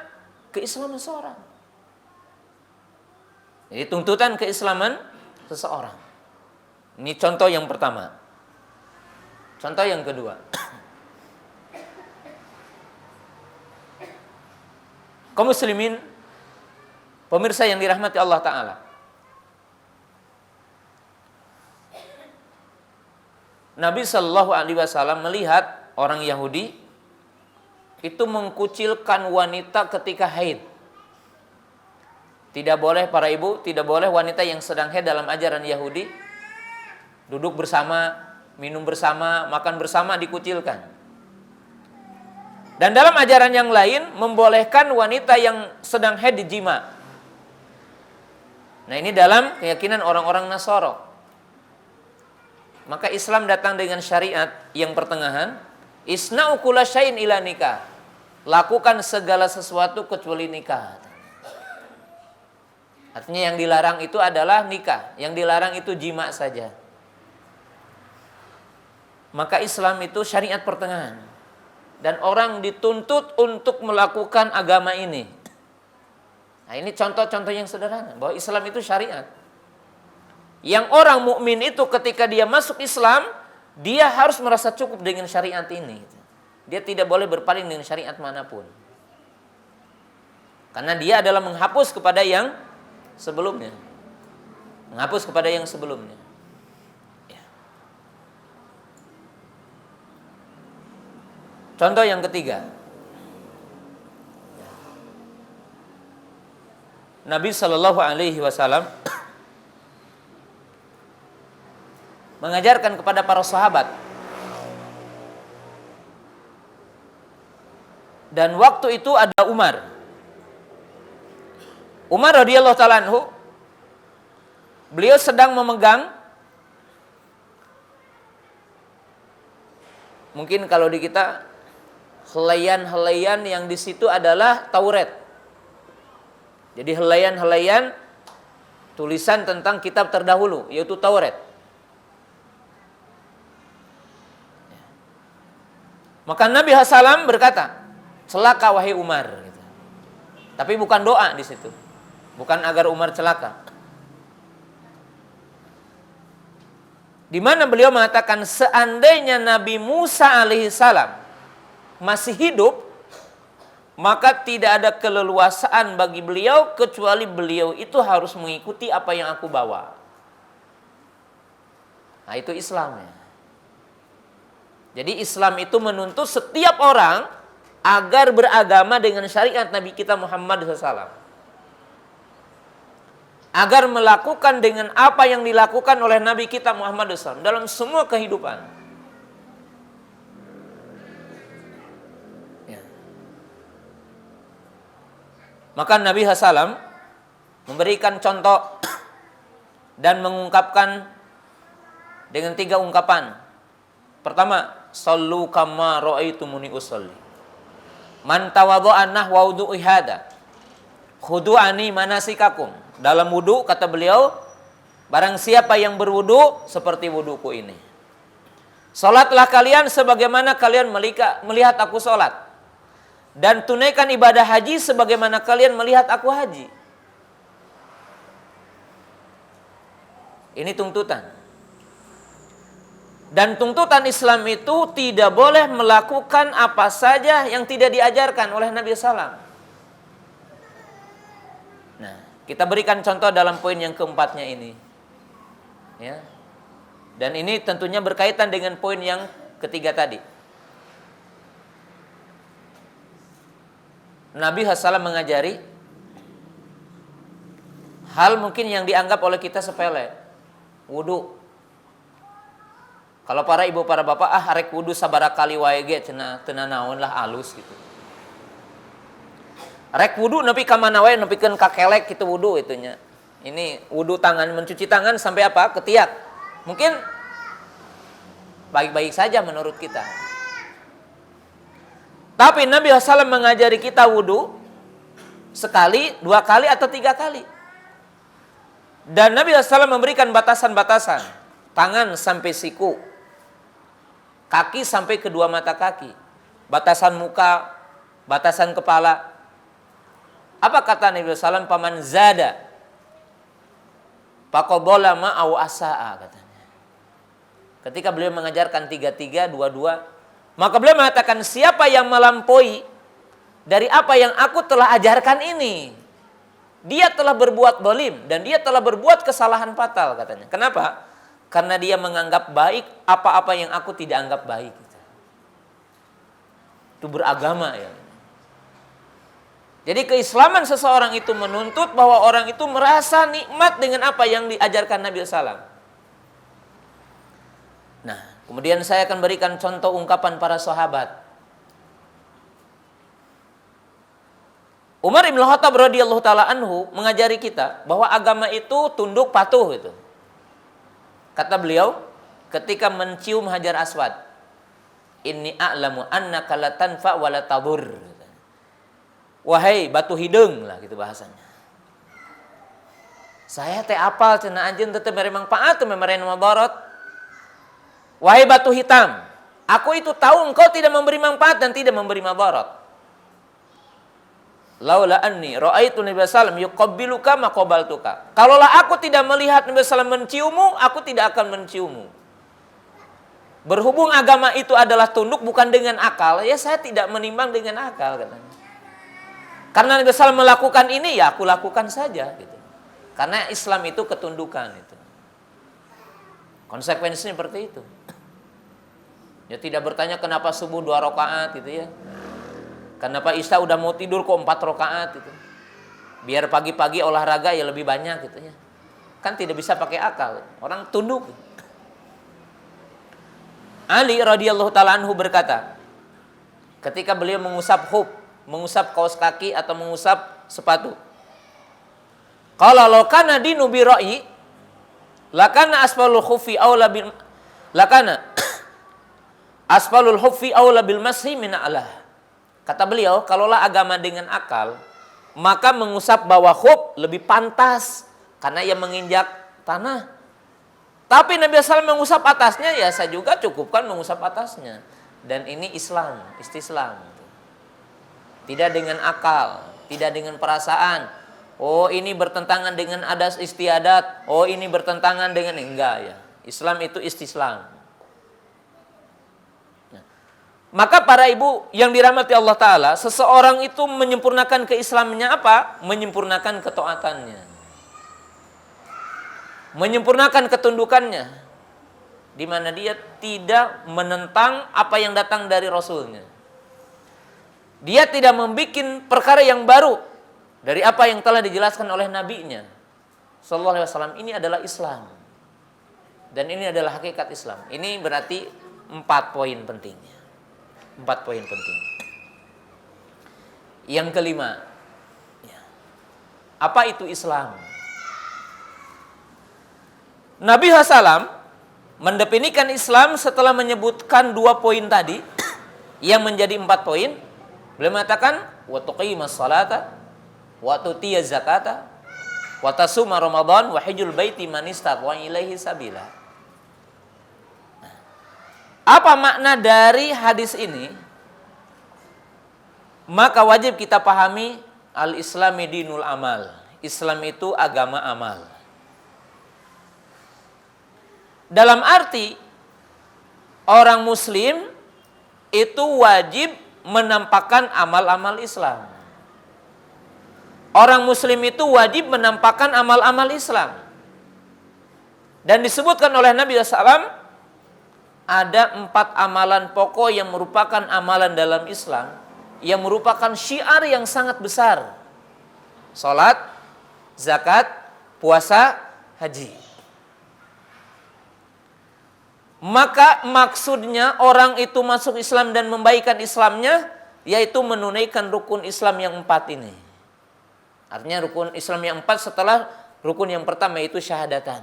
keislaman seseorang. Jadi tuntutan keislaman seseorang. Ini contoh yang pertama. Contoh yang kedua. Kaum muslimin, pemirsa yang dirahmati Allah Ta'ala, Nabi Shallallahu Alaihi Wasallam melihat orang Yahudi itu mengkucilkan wanita ketika haid. Tidak boleh, para ibu, tidak boleh wanita yang sedang haid dalam ajaran Yahudi duduk bersama, minum bersama, makan bersama, dikucilkan. Dan dalam ajaran yang lain membolehkan wanita yang sedang haid dijima. Nah, ini dalam keyakinan orang-orang Nasara. Maka Islam datang dengan syariat yang pertengahan, isna'u kulla syai'in ila nikah. Lakukan segala sesuatu kecuali nikah. Artinya yang dilarang itu adalah nikah, yang dilarang itu jima saja. Maka Islam itu syariat pertengahan. Dan orang dituntut untuk melakukan agama ini. Nah, ini contoh-contoh yang sederhana bahwa Islam itu syariat. Yang orang mukmin itu ketika dia masuk Islam, dia harus merasa cukup dengan syariat ini. Dia tidak boleh berpaling dengan syariat manapun. Karena dia adalah menghapus kepada yang sebelumnya. Menghapus kepada yang sebelumnya. Contoh yang ketiga, Nabi Shallallahu Alaihi Wasallam mengajarkan kepada para sahabat Dan waktu itu ada Umar. Umar radhiyallahu ta'ala anhu, beliau sedang memegang, mungkin kalau di kita, helaian-helaian yang di situ adalah Taurat. Jadi helaian-helaian tulisan tentang kitab terdahulu, yaitu Taurat. Maka Nabi SAW berkata, celaka wahai Umar. Gitu. Tapi bukan doa di situ, bukan agar Umar celaka. Di mana beliau mengatakan, seandainya Nabi Musa alaihissalam masih hidup, maka tidak ada keleluasaan bagi beliau kecuali beliau itu harus mengikuti apa yang aku bawa. Nah, itu Islam ya. Jadi Islam itu menuntut setiap orang agar beragama dengan syariat Nabi kita Muhammad SAW. Agar melakukan dengan apa yang dilakukan oleh Nabi kita Muhammad SAW dalam semua kehidupan. Ya. Maka Nabi SAW memberikan contoh dan mengungkapkan dengan 3 ungkapan. Pertama, sallu kama ra'aitumuni usolli. Man tawadha'a nahwa wudu'i hada. Khudu'ani manasikakum. Dalam wudu kata beliau, barang siapa yang berwudu seperti wuduku ini. Salatlah kalian sebagaimana kalian melihat aku salat. Dan tunaikan ibadah haji sebagaimana kalian melihat aku haji. Ini tuntutan. Dan tuntutan Islam itu tidak boleh melakukan apa saja yang tidak diajarkan oleh Nabi SAW. Nah, kita berikan contoh dalam poin yang keempatnya ini. Ya. Dan ini tentunya berkaitan dengan poin yang ketiga tadi. Nabi SAW mengajari hal mungkin yang dianggap oleh kita sepele. Wudu. Kalau para ibu, para bapak, arek wudu sabara kali wae ge cenah teu naon lah alus gitu. Rek wudu nepi ka mana wae nepikeun ka kelek kitu wudu itunya. Ini wudu tangan, mencuci tangan sampai apa? Ketiak. Mungkin baik-baik saja menurut kita. Tapi Nabi SAW mengajari kita wudu sekali, 2 kali atau 3 kali. Dan Nabi SAW memberikan batasan-batasan. Tangan sampai siku. Kaki sampai kedua mata kaki. Batasan muka, batasan kepala. Apa kata Nabi SAW? Paman zada faqabola ma'au asa'a katanya. Ketika beliau mengajarkan 3-3, 2-2, maka beliau mengatakan siapa yang melampaui dari apa yang aku telah ajarkan ini, dia telah berbuat zalim dan dia telah berbuat kesalahan fatal katanya. Kenapa? Karena dia menganggap baik apa-apa yang aku tidak anggap baik. Itu beragama ya. Jadi keislaman seseorang itu menuntut bahwa orang itu merasa nikmat dengan apa yang diajarkan Nabi SAW. Nah, kemudian saya akan berikan contoh ungkapan para sahabat. Umar Ibn Khattab radhiyallahu ta'ala anhu mengajari kita bahwa agama itu tunduk patuh itu. Kata beliau ketika mencium Hajar Aswad, inni a'lamu annaka la tanfa wa la tadur. Wahai batu hidung lah gitu bahasanya. Saya teh apal cenah anjeun teh mere manfaat teh mere madarat. Wahai batu hitam, aku itu tahu engkau tidak memberi manfaat dan tidak memberi madarat. Laula anni ra'aitu Nabi sallallahu alaihi wasallam yuqabbiluka ma qabaltuka. Kalaulah aku tidak melihat Nabi sallallahu alaihi wasallam menciummu, aku tidak akan menciummu. Berhubung agama itu adalah tunduk bukan dengan akal, ya saya tidak menimbang dengan akal katanya. Karena Nabi SAW melakukan ini, ya aku lakukan saja gitu. Karena Islam itu ketundukan itu. Konsekuensinya seperti itu. Ya tidak bertanya kenapa subuh 2 rakaat gitu ya. Kenapa Isya udah mau tidur kok 4 rakaat gitu. Biar pagi-pagi olahraga ya lebih banyak gitu ya. Kan tidak bisa pakai akal. Orang tunduk. Ali radhiyallahu ta'ala anhu berkata, ketika beliau mengusap khuf, mengusap kaos kaki atau mengusap sepatu. Qala law kana dinu bi ra'yi lakana asfalul khuffi aula bil lakana asfalul khuffi aula bil mashi min a'lah. Kata beliau, kalaulah agama dengan akal, maka mengusap bawah khuf lebih pantas karena ia menginjak tanah. Tapi Nabi SAW mengusap atasnya, ya saya juga cukupkan mengusap atasnya. Dan ini Islam, istislam. Tidak dengan akal, tidak dengan perasaan. Oh ini bertentangan dengan adat istiadat. Oh ini bertentangan dengan, enggak ya. Islam itu istislam. Nah, maka para ibu yang dirahmati Allah Ta'ala, seseorang itu menyempurnakan keislamannya apa? Menyempurnakan ketaatannya. Menyempurnakan ketundukannya, di mana dia tidak menentang apa yang datang dari Rasulnya. Dia tidak membuat perkara yang baru dari apa yang telah dijelaskan oleh Nabi-Nya Sallallahu Alaihi Wasallam. Ini adalah Islam, dan ini adalah hakikat Islam. Ini berarti 4 poin pentingnya. 4 poin penting. Yang kelima, apa itu Islam? Nabi SAW mendefinisikan Islam setelah menyebutkan 2 poin tadi yang menjadi 4 poin. Beliau mengatakan wa tuqimas salata wa tutiyaz zakata wa tasuma ramadan wa hajjul baiti man istata ilaihi sabila. Apa makna dari hadis ini? Maka wajib kita pahami al-islami dinul amal. Islam itu agama amal. Dalam arti orang muslim itu wajib menampakkan amal-amal Islam. Orang muslim itu wajib menampakkan amal-amal Islam. Dan disebutkan oleh Nabi SAW, ada 4 amalan pokok yang merupakan amalan dalam Islam, yang merupakan syiar yang sangat besar. Salat, zakat, puasa, haji. Maka maksudnya orang itu masuk Islam dan membaikkan Islamnya, yaitu menunaikan rukun Islam yang 4 ini. Artinya rukun Islam yang 4 setelah rukun yang pertama, yaitu syahadatan.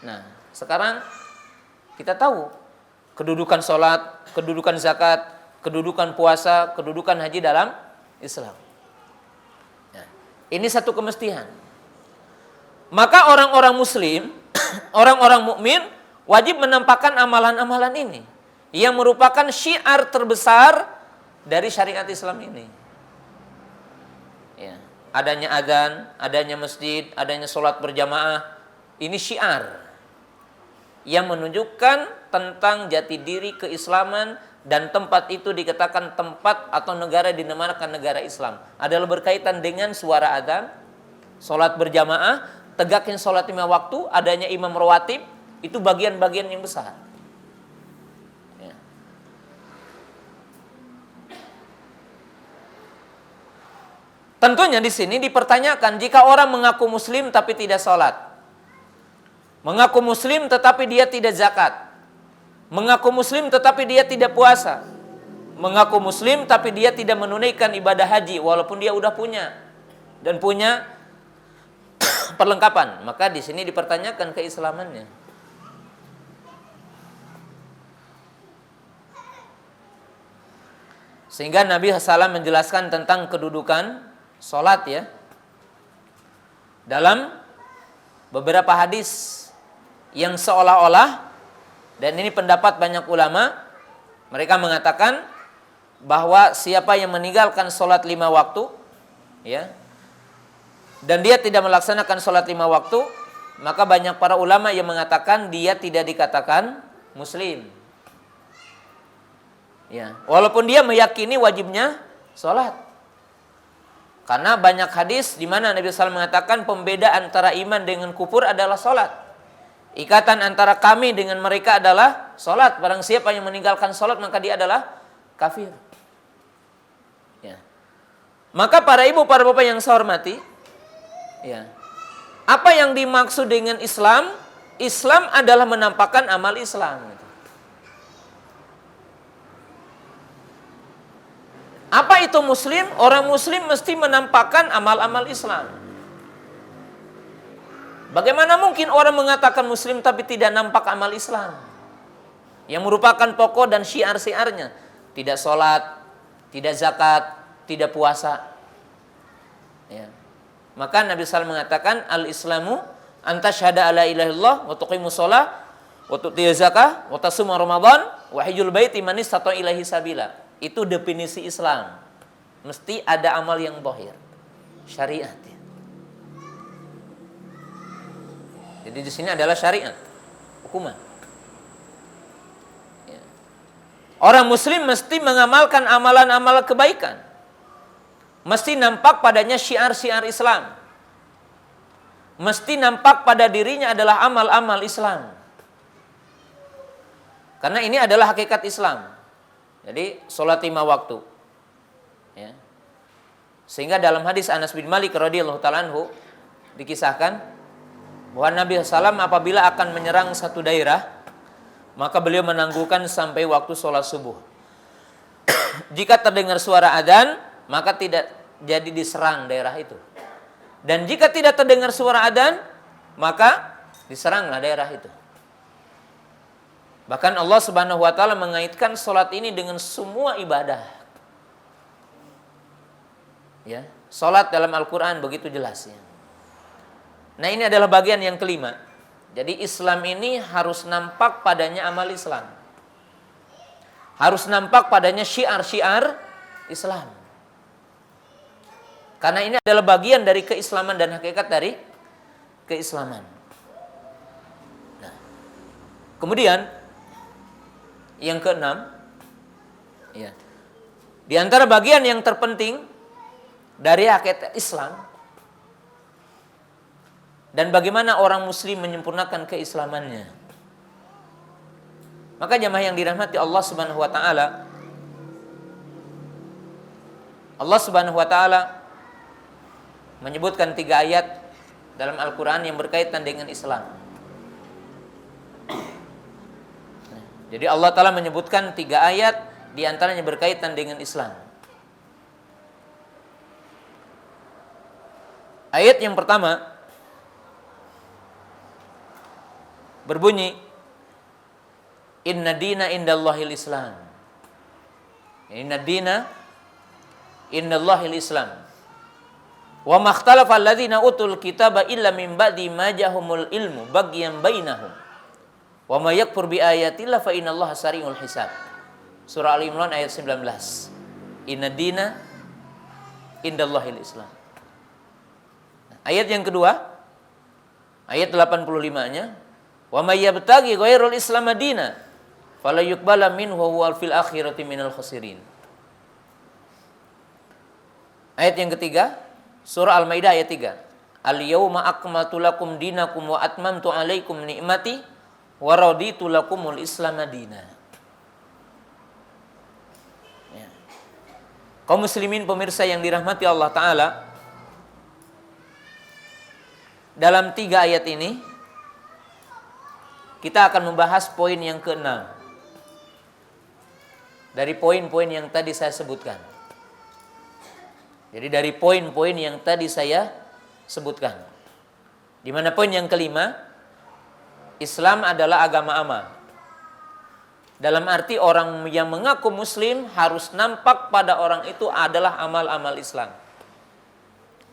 Nah, sekarang kita tahu kedudukan sholat, kedudukan zakat, kedudukan puasa, kedudukan haji dalam Islam. Nah, ini satu kemestian. Maka orang-orang muslim, orang-orang mukmin wajib menampakkan amalan-amalan ini yang merupakan syiar terbesar dari syariat Islam ini. Ya, adanya adzan, adanya masjid, adanya sholat berjamaah, ini syiar yang menunjukkan tentang jati diri keislaman, dan tempat itu dikatakan tempat atau negara dinamakan negara Islam. Adalah berkaitan dengan suara adzan, sholat berjamaah, tegaknya sholat 5 waktu, adanya imam rawatib. Itu bagian-bagian yang besar. Ya. Tentunya di sini dipertanyakan, jika orang mengaku muslim tapi tidak sholat, mengaku muslim tetapi dia tidak zakat, mengaku muslim tetapi dia tidak puasa, mengaku muslim tapi dia tidak menunaikan ibadah haji walaupun dia udah punya dan punya perlengkapan, maka di sini dipertanyakan keislamannya. Sehingga Nabi SAW menjelaskan tentang kedudukan sholat ya, dalam beberapa hadis yang seolah-olah, dan ini pendapat banyak ulama, mereka mengatakan bahwa siapa yang meninggalkan sholat 5 waktu ya, dan dia tidak melaksanakan sholat 5 waktu, maka banyak para ulama yang mengatakan dia tidak dikatakan muslim. Ya, walaupun dia meyakini wajibnya sholat. Karena banyak hadis di mana Nabi SAW mengatakan pembeda antara iman dengan kufur adalah sholat. Ikatan antara kami dengan mereka adalah sholat. Barang siapa yang meninggalkan sholat maka dia adalah kafir. Ya. Maka para ibu, para bapak yang saya hormati, ya, apa yang dimaksud dengan Islam? Islam adalah menampakkan amal Islam. Apa itu muslim? Orang muslim mesti menampakkan amal-amal Islam. Bagaimana mungkin orang mengatakan muslim tapi tidak nampak amal Islam? Yang merupakan pokok dan syiar-syiarnya. Tidak sholat, tidak zakat, tidak puasa. Ya. Maka Nabi SAW mengatakan, al-islamu anta syahada ala ilaha illallah wa tuqimus shalah wa tu'ti zakah wa tasuma ramadan wa hajjul baiti man istata ilaihi sabila. Itu definisi Islam. Mesti ada amal yang zahir. Syariat. Jadi di sini adalah syariat, hukuman. Ya. Orang muslim mesti mengamalkan amalan-amalan kebaikan. Mesti nampak padanya syiar-syiar Islam. Mesti nampak pada dirinya adalah amal-amal Islam. Karena ini adalah hakikat Islam. Jadi sholat 5 waktu. Ya. Sehingga dalam hadis Anas bin Malik radhiyallahu ta'ala anhu dikisahkan bahwa Nabi SAW apabila akan menyerang satu daerah, maka beliau menangguhkan sampai waktu sholat subuh. Jika terdengar suara adzan, maka tidak jadi diserang daerah itu. Dan jika tidak terdengar suara adzan, maka diseranglah daerah itu. Bahkan Allah Subhanahu wa taala mengaitkan sholat ini dengan semua ibadah. Ya, sholat dalam Al-Qur'an begitu jelasnya. Nah, ini adalah bagian yang kelima. Jadi Islam ini harus nampak padanya amal Islam. Harus nampak padanya syiar-syiar Islam. Karena ini adalah bagian dari keislaman dan hakikat dari keislaman. Nah, kemudian yang keenam, ya, di antara bagian yang terpenting dari hakikat Islam dan bagaimana orang muslim menyempurnakan keislamannya. Maka jamaah yang dirahmati Allah Subhanahu wa taala, Allah Subhanahu wa taala menyebutkan 3 ayat dalam Al-Qur'an yang berkaitan dengan Islam. Jadi Allah Ta'ala menyebutkan 3 ayat di antaranya berkaitan dengan Islam. Ayat yang pertama berbunyi, Inna dina indallahil Islam. Inna dina indallahil Islam. Wa makhtalafa alladhina utul kitaba illa min ba'di ma jahumul ilmu baghyan bainahum. Wa may yakfur bi ayatillah fa innallaha sari'ul hisab. Surah Al-Imran ayat 19. Inna dina indallahil Islam. Ayat yang kedua, ayat 85-nya, wa may yabtaghi ghairul islam madina fala yuqbala minhu wa huwa fil akhirati minal khasirin. Ayat yang ketiga, surah Al-Maidah ayat 3. Al-yawma akmaltu lakum dinakum wa atmamtu alaikum ni'mati wa raditu lakumul islam madina. Ya. Kaum muslimin pemirsa yang dirahmati Allah Ta'ala, dalam 3 ayat ini kita akan membahas poin yang ke-6 dari poin-poin yang tadi saya sebutkan. Jadi dari poin-poin yang tadi saya sebutkan. Di mana poin yang kelima, Islam adalah agama amal. Dalam arti orang yang mengaku muslim harus nampak pada orang itu adalah amal-amal Islam.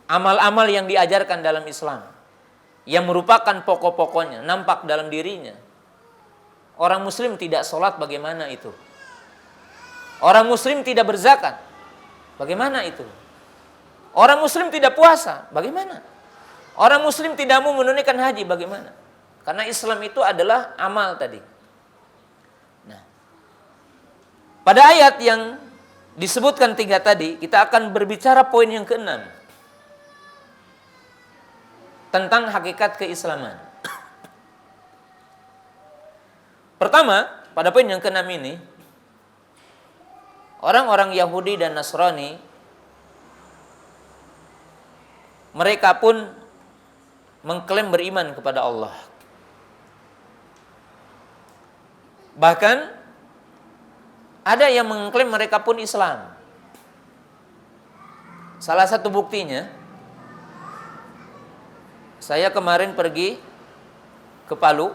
Amal-amal yang diajarkan dalam Islam, yang merupakan pokok-pokoknya, nampak dalam dirinya. Orang muslim tidak sholat, bagaimana itu? Orang muslim tidak berzakat, bagaimana itu? Orang muslim tidak puasa, bagaimana? Orang muslim tidak mau menunaikan haji, bagaimana? Karena Islam itu adalah amal tadi. Nah, pada ayat yang disebutkan 3 tadi, kita akan berbicara poin yang ke-6. Tentang hakikat keislaman. Pertama, pada poin yang ke-6 ini, orang-orang Yahudi dan Nasrani, mereka pun mengklaim beriman kepada Allah. Bahkan ada yang mengklaim mereka pun Islam. Salah satu buktinya, saya kemarin pergi ke Palu.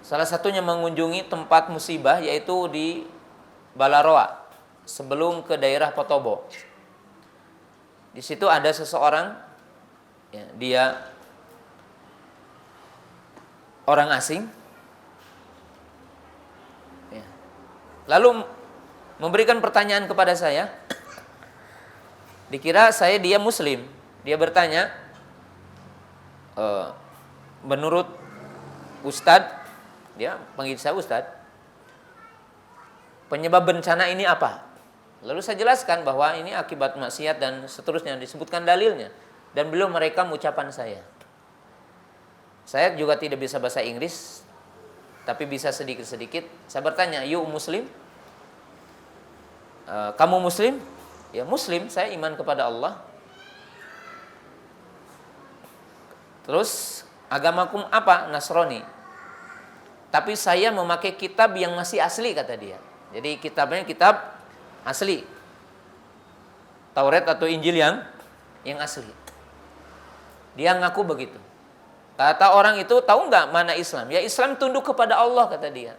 Salah satunya mengunjungi tempat musibah, yaitu di Balaroa, sebelum ke daerah Potobo. Di situ ada seseorang, ya, dia orang asing, ya. Lalu memberikan pertanyaan kepada saya. Dikira saya dia Muslim. Dia bertanya, menurut Ustadz, dia panggil saya Ustadz, penyebab bencana ini apa? Lalu saya jelaskan bahwa ini akibat maksiat dan seterusnya, disebutkan dalilnya. Dan belum merekam ucapan saya. Saya juga tidak bisa bahasa Inggris, tapi bisa sedikit-sedikit. Saya bertanya, "You Muslim? Kamu Muslim?" "Ya Muslim, saya iman kepada Allah." "Terus agamakum apa?" "Nasrani." "Tapi saya memakai kitab yang masih asli," kata dia. Jadi kitabnya kitab asli, Taurat atau Injil yang asli. Dia ngaku begitu. Kata orang itu, "Tahu nggak mana Islam?" "Ya Islam tunduk kepada Allah," kata dia.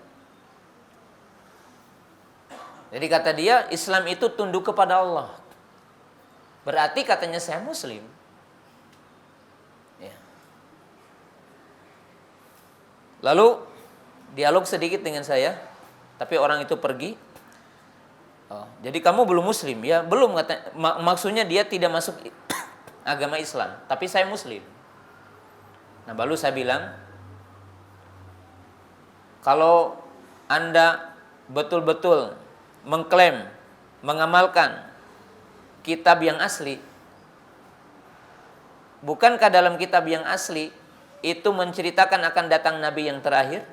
Jadi kata dia, Islam itu tunduk kepada Allah. Berarti katanya saya Muslim. Ya. Lalu dialog sedikit dengan saya, tapi orang itu pergi. Jadi kamu belum Muslim? Ya belum, kata. Maksudnya dia tidak masuk agama Islam, tapi saya Muslim. Nah baru saya bilang, kalau Anda betul-betul mengklaim, mengamalkan kitab yang asli, bukankah dalam kitab yang asli itu menceritakan akan datang Nabi yang terakhir?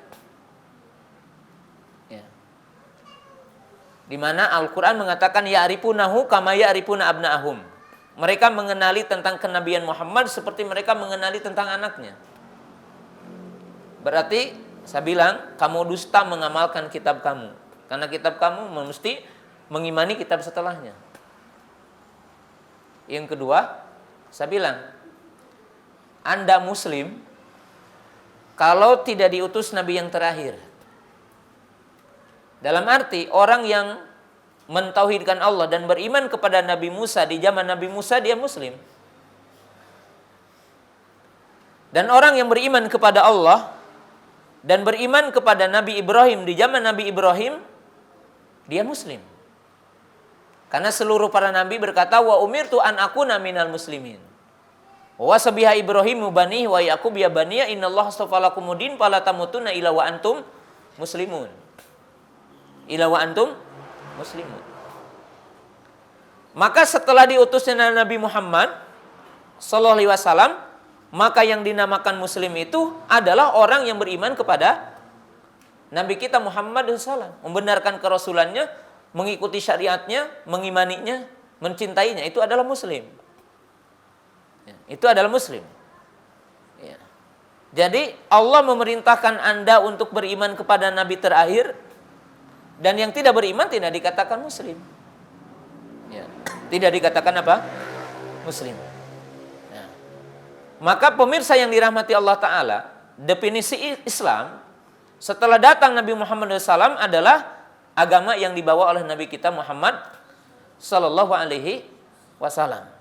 Di mana Al-Quran mengatakan ya'rifunahu kama ya'rifuna abna'ahum. Mereka mengenali tentang kenabian Muhammad seperti mereka mengenali tentang anaknya. Berarti saya bilang, kamu dusta mengamalkan kitab kamu. Karena kitab kamu mesti mengimani kitab setelahnya. Yang kedua, saya bilang, Anda Muslim kalau tidak diutus Nabi yang terakhir. Dalam arti orang yang mentauhidkan Allah dan beriman kepada Nabi Musa di zaman Nabi Musa, dia Muslim. Dan orang yang beriman kepada Allah dan beriman kepada Nabi Ibrahim di zaman Nabi Ibrahim, dia Muslim. Karena seluruh para nabi berkata, "Wa umirtu an akuna minal muslimin." Wa sabiha Ibrahimu bani wa Yaqub ya baniya innallaha astafa lakumuddin fala tamutunna illa wa antum muslimun. Ila wa antum muslimun. Maka setelah diutusnya Nabi Muhammad sallallahu alaihi wasallam, maka yang dinamakan muslim itu adalah orang yang beriman kepada Nabi kita Muhammad SAW, membenarkan kerasulannya, mengikuti syariatnya, mengimaninya, mencintainya, itu adalah muslim. Ya, itu adalah muslim. Ya. Jadi Allah memerintahkan Anda untuk beriman kepada Nabi terakhir. Dan yang tidak beriman tidak dikatakan Muslim. Ya. Tidak dikatakan apa? Muslim. Ya. Maka pemirsa yang dirahmati Allah Ta'ala, definisi Islam setelah datang Nabi Muhammad SAW adalah agama yang dibawa oleh Nabi kita Muhammad Sallallahu Alaihi Wasallam.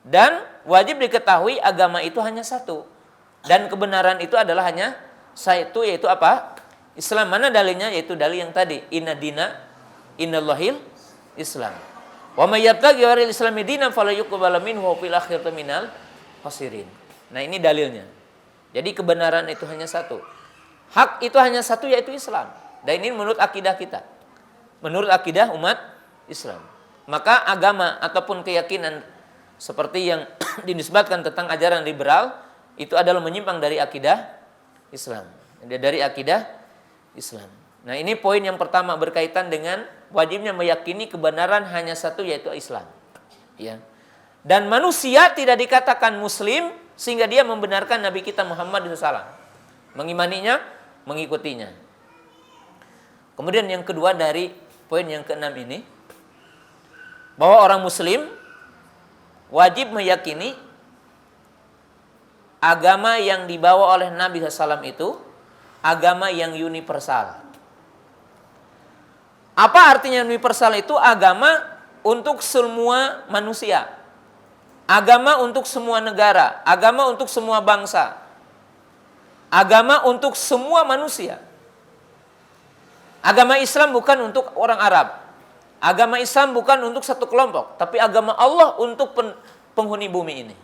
Dan wajib diketahui agama itu hanya satu. Dan kebenaran itu adalah hanya satu, yaitu apa? Islam. Mana dalilnya? Yaitu dalil yang tadi, inna dina innallahil Islam. Wa may yabtaghi ghairil islami dinan fala yuqbal minhu wa fil akhirati minal khasirin. Nah, ini dalilnya. Jadi kebenaran itu hanya satu. Hak itu hanya satu, yaitu Islam. Dan ini menurut akidah kita. Menurut akidah umat Islam. Maka agama ataupun keyakinan seperti yang dinisbatkan tentang ajaran liberal itu adalah menyimpang dari akidah Islam. Dari akidah Islam. Nah, ini poin yang pertama berkaitan dengan wajibnya meyakini kebenaran hanya satu, yaitu Islam. Ya. Dan manusia tidak dikatakan Muslim sehingga dia membenarkan Nabi kita Muhammad SAW, mengimaninya, mengikutinya. Kemudian yang kedua dari poin yang keenam ini, bahwa orang muslim wajib meyakini agama yang dibawa oleh Nabi SAW itu agama yang universal. Apa artinya universal itu? Agama untuk semua manusia, agama untuk semua negara, agama untuk semua bangsa, agama untuk semua manusia. Agama Islam bukan untuk orang Arab, agama Islam bukan untuk satu kelompok, tapi agama Allah untuk penghuni bumi ini.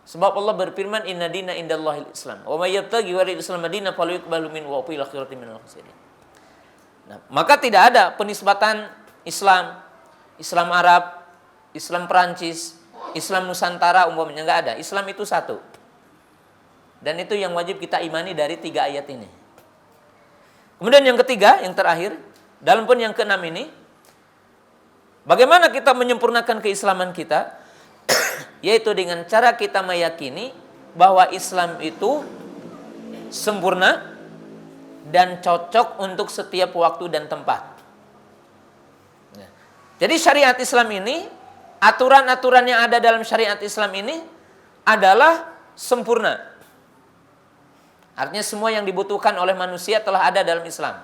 Sebab Allah berfirman, inna dina indallahil Islam, wa may yabtaghi ghairil Islam madina falyuqbalu minhu wa fil akhirati minal khasirin. Nah, maka tidak ada penisbatan Islam, Islam Arab, Islam Perancis, Islam Nusantara umpamanya, enggak ada. Islam itu satu. Dan itu yang wajib kita imani dari 3 ayat ini. Kemudian yang ketiga, yang terakhir, dalam poin yang keenam ini, bagaimana kita menyempurnakan keislaman kita? Yaitu dengan cara kita meyakini bahwa Islam itu sempurna dan cocok untuk setiap waktu dan tempat. Jadi syariat Islam ini, aturan-aturan yang ada dalam syariat Islam ini adalah sempurna. Artinya semua yang dibutuhkan oleh manusia telah ada dalam Islam.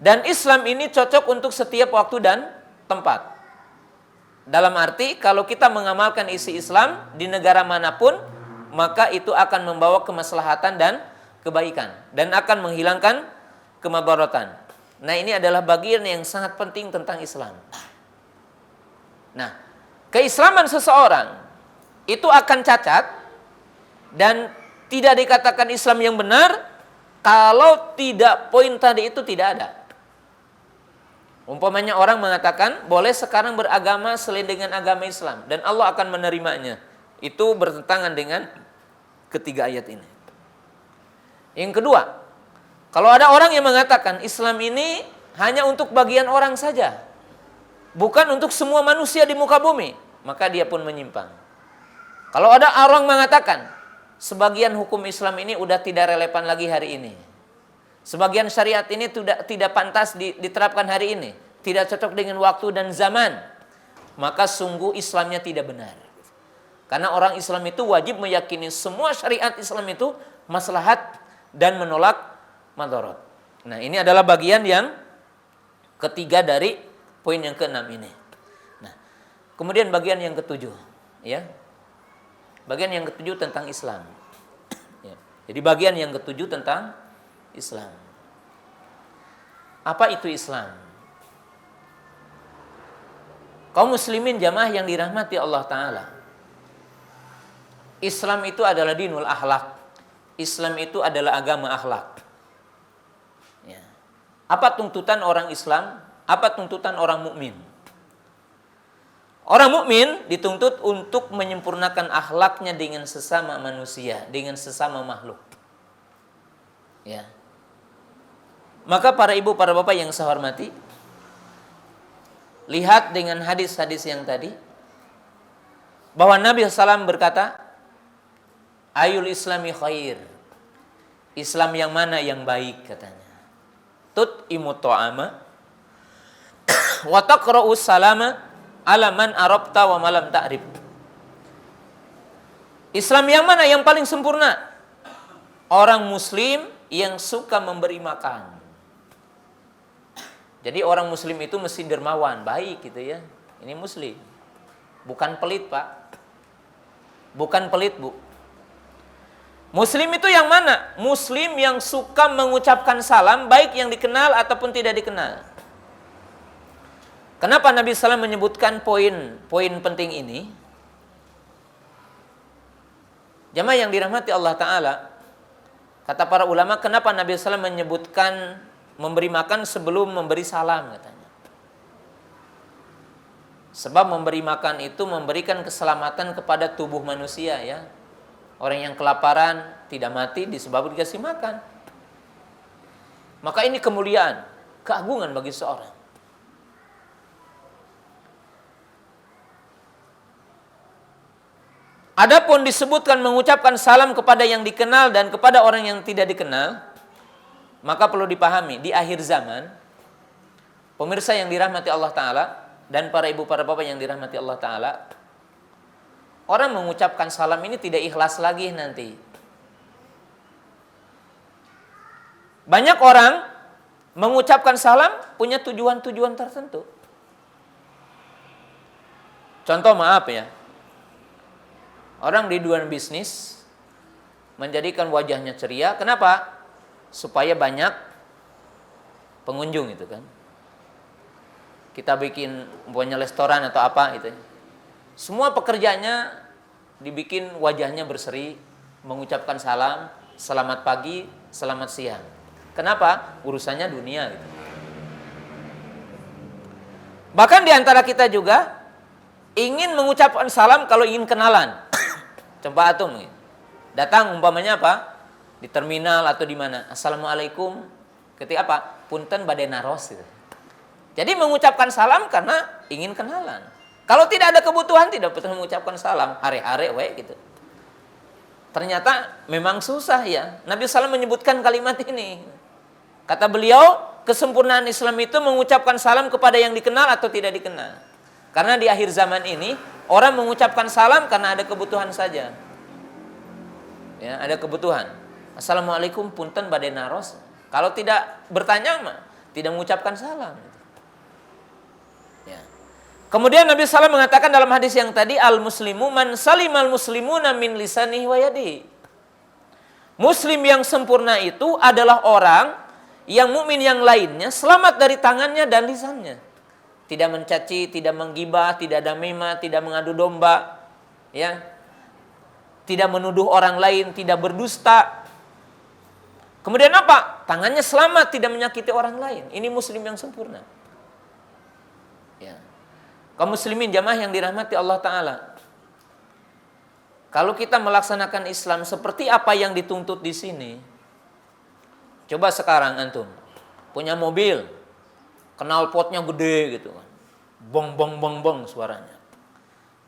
Dan Islam ini cocok untuk setiap waktu dan tempat. Dalam arti kalau kita mengamalkan isi Islam di negara manapun, maka itu akan membawa kemaslahatan dan kebaikan dan akan menghilangkan kemadaratan. Nah, ini adalah bagian yang sangat penting tentang Islam. Nah, keislaman seseorang itu akan cacat dan tidak dikatakan Islam yang benar kalau tidak poin tadi itu tidak ada. Umpamanya orang mengatakan boleh sekarang beragama selain dengan agama Islam dan Allah akan menerimanya. Itu bertentangan dengan ketiga ayat ini. Yang kedua, kalau ada orang yang mengatakan Islam ini hanya untuk bagian orang saja, bukan untuk semua manusia di muka bumi, maka dia pun menyimpang. Kalau ada orang mengatakan sebagian hukum Islam ini udah tidak relevan lagi hari ini, sebagian syariat ini tidak pantas diterapkan hari ini, tidak cocok dengan waktu dan zaman, maka sungguh Islamnya tidak benar. Karena orang Islam itu wajib meyakini semua syariat Islam itu maslahat dan menolak madarat. Nah, ini adalah bagian yang ketiga dari poin yang keenam ini. Nah, kemudian bagian yang ketujuh, ya. Bagian yang ketujuh tentang Islam. Ya. Jadi bagian yang ketujuh tentang Islam. Apa itu Islam? Kaum muslimin jamaah yang dirahmati Allah Ta'ala, Islam itu adalah dinul akhlak. Islam itu adalah agama akhlak. Ya. Apa tuntutan orang Islam? Apa tuntutan orang mukmin? Orang mukmin dituntut untuk menyempurnakan akhlaknya dengan sesama manusia, dengan sesama makhluk. Ya. Maka para ibu, para bapak yang saya hormati, lihat dengan hadis-hadis yang tadi, bahwa Nabi SAW berkata, ayul islami khair, Islam yang mana yang baik katanya. Tut'imu ta'ama wa taqra'us salama ala man arabta wa malam ta'rib. Islam yang mana yang paling sempurna? Orang muslim yang suka memberi makan. Jadi orang muslim itu mesti dermawan, baik gitu ya. Ini muslim. Bukan pelit, Pak. Bukan pelit, Bu. Muslim itu yang mana? Muslim yang suka mengucapkan salam, baik yang dikenal ataupun tidak dikenal. Kenapa Nabi SAW menyebutkan poin penting ini? Jamaah yang dirahmati Allah Ta'ala, kata para ulama, kenapa Nabi SAW menyebutkan memberi makan sebelum memberi salam katanya? Sebab memberi makan itu memberikan keselamatan kepada tubuh manusia ya. Orang yang kelaparan tidak mati disebabkan dikasih makan. Maka ini kemuliaan, keagungan bagi seorang. Adapun disebutkan mengucapkan salam kepada yang dikenal dan kepada orang yang tidak dikenal, maka perlu dipahami di akhir zaman, pemirsa yang dirahmati Allah Ta'ala, dan para ibu, para bapak yang dirahmati Allah Ta'ala, orang mengucapkan salam ini tidak ikhlas lagi nanti. Banyak orang mengucapkan salam punya tujuan-tujuan tertentu. Contoh, maaf ya, orang di dunia bisnis menjadikan wajahnya ceria. Kenapa? Supaya banyak pengunjung itu kan. Kita bikin punya restoran atau apa gitu. Semua pekerjaannya dibikin wajahnya berseri, mengucapkan salam, selamat pagi, selamat siang. Kenapa? Urusannya dunia gitu. Bahkan di antara kita juga ingin mengucapkan salam kalau ingin kenalan. Coba atum datang umpamanya apa? Di terminal atau di mana? Assalamualaikum. Ketika apa? Punten bade naros gitu. Jadi mengucapkan salam karena ingin kenalan. Kalau tidak ada kebutuhan tidak perlu mengucapkan salam. Are-are we gitu. Ternyata memang susah ya. Nabi SAW menyebutkan kalimat ini. Kata beliau, kesempurnaan Islam itu mengucapkan salam kepada yang dikenal atau tidak dikenal. Karena di akhir zaman ini orang mengucapkan salam karena ada kebutuhan saja. Ya, ada kebutuhan. Assalamualaikum punten bade naros. Kalau tidak bertanya mah tidak mengucapkan salam. Ya. Kemudian Nabi SAW mengatakan dalam hadis yang tadi, al-muslimu man salimal muslimuna min lisanihi wa yadihi. Muslim yang sempurna itu adalah orang yang mukmin yang lainnya selamat dari tangannya dan lisannya. Tidak mencaci, tidak menggibah, tidak namimah, tidak mengadu domba, ya. Tidak menuduh orang lain, tidak berdusta. Kemudian apa? Tangannya selamat, tidak menyakiti orang lain. Ini muslim yang sempurna. Ya. Kaum muslimin jamaah yang dirahmati Allah Ta'ala. Kalau kita melaksanakan Islam seperti apa yang dituntut di sini, coba sekarang antum punya mobil, knalpotnya gede gitu kan, bong bong bong bong suaranya,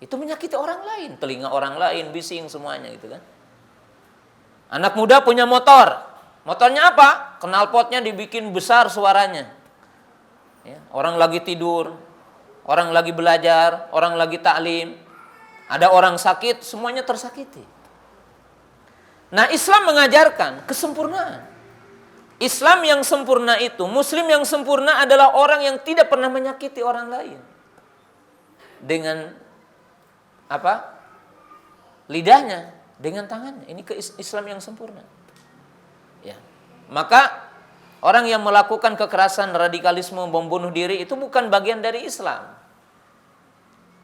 itu menyakiti orang lain, telinga orang lain bising semuanya gitu kan. Anak muda punya motor, motornya apa? Knalpotnya dibikin besar suaranya. Ya, orang lagi tidur, orang lagi belajar, orang lagi taklim, ada orang sakit, semuanya tersakiti. Nah, Islam mengajarkan kesempurnaan. Islam yang sempurna itu, muslim yang sempurna adalah orang yang tidak pernah menyakiti orang lain. Dengan apa? Lidahnya, dengan tangannya. Ini Islam yang sempurna. Ya. Maka orang yang melakukan kekerasan, radikalisme, bom bunuh diri itu bukan bagian dari Islam.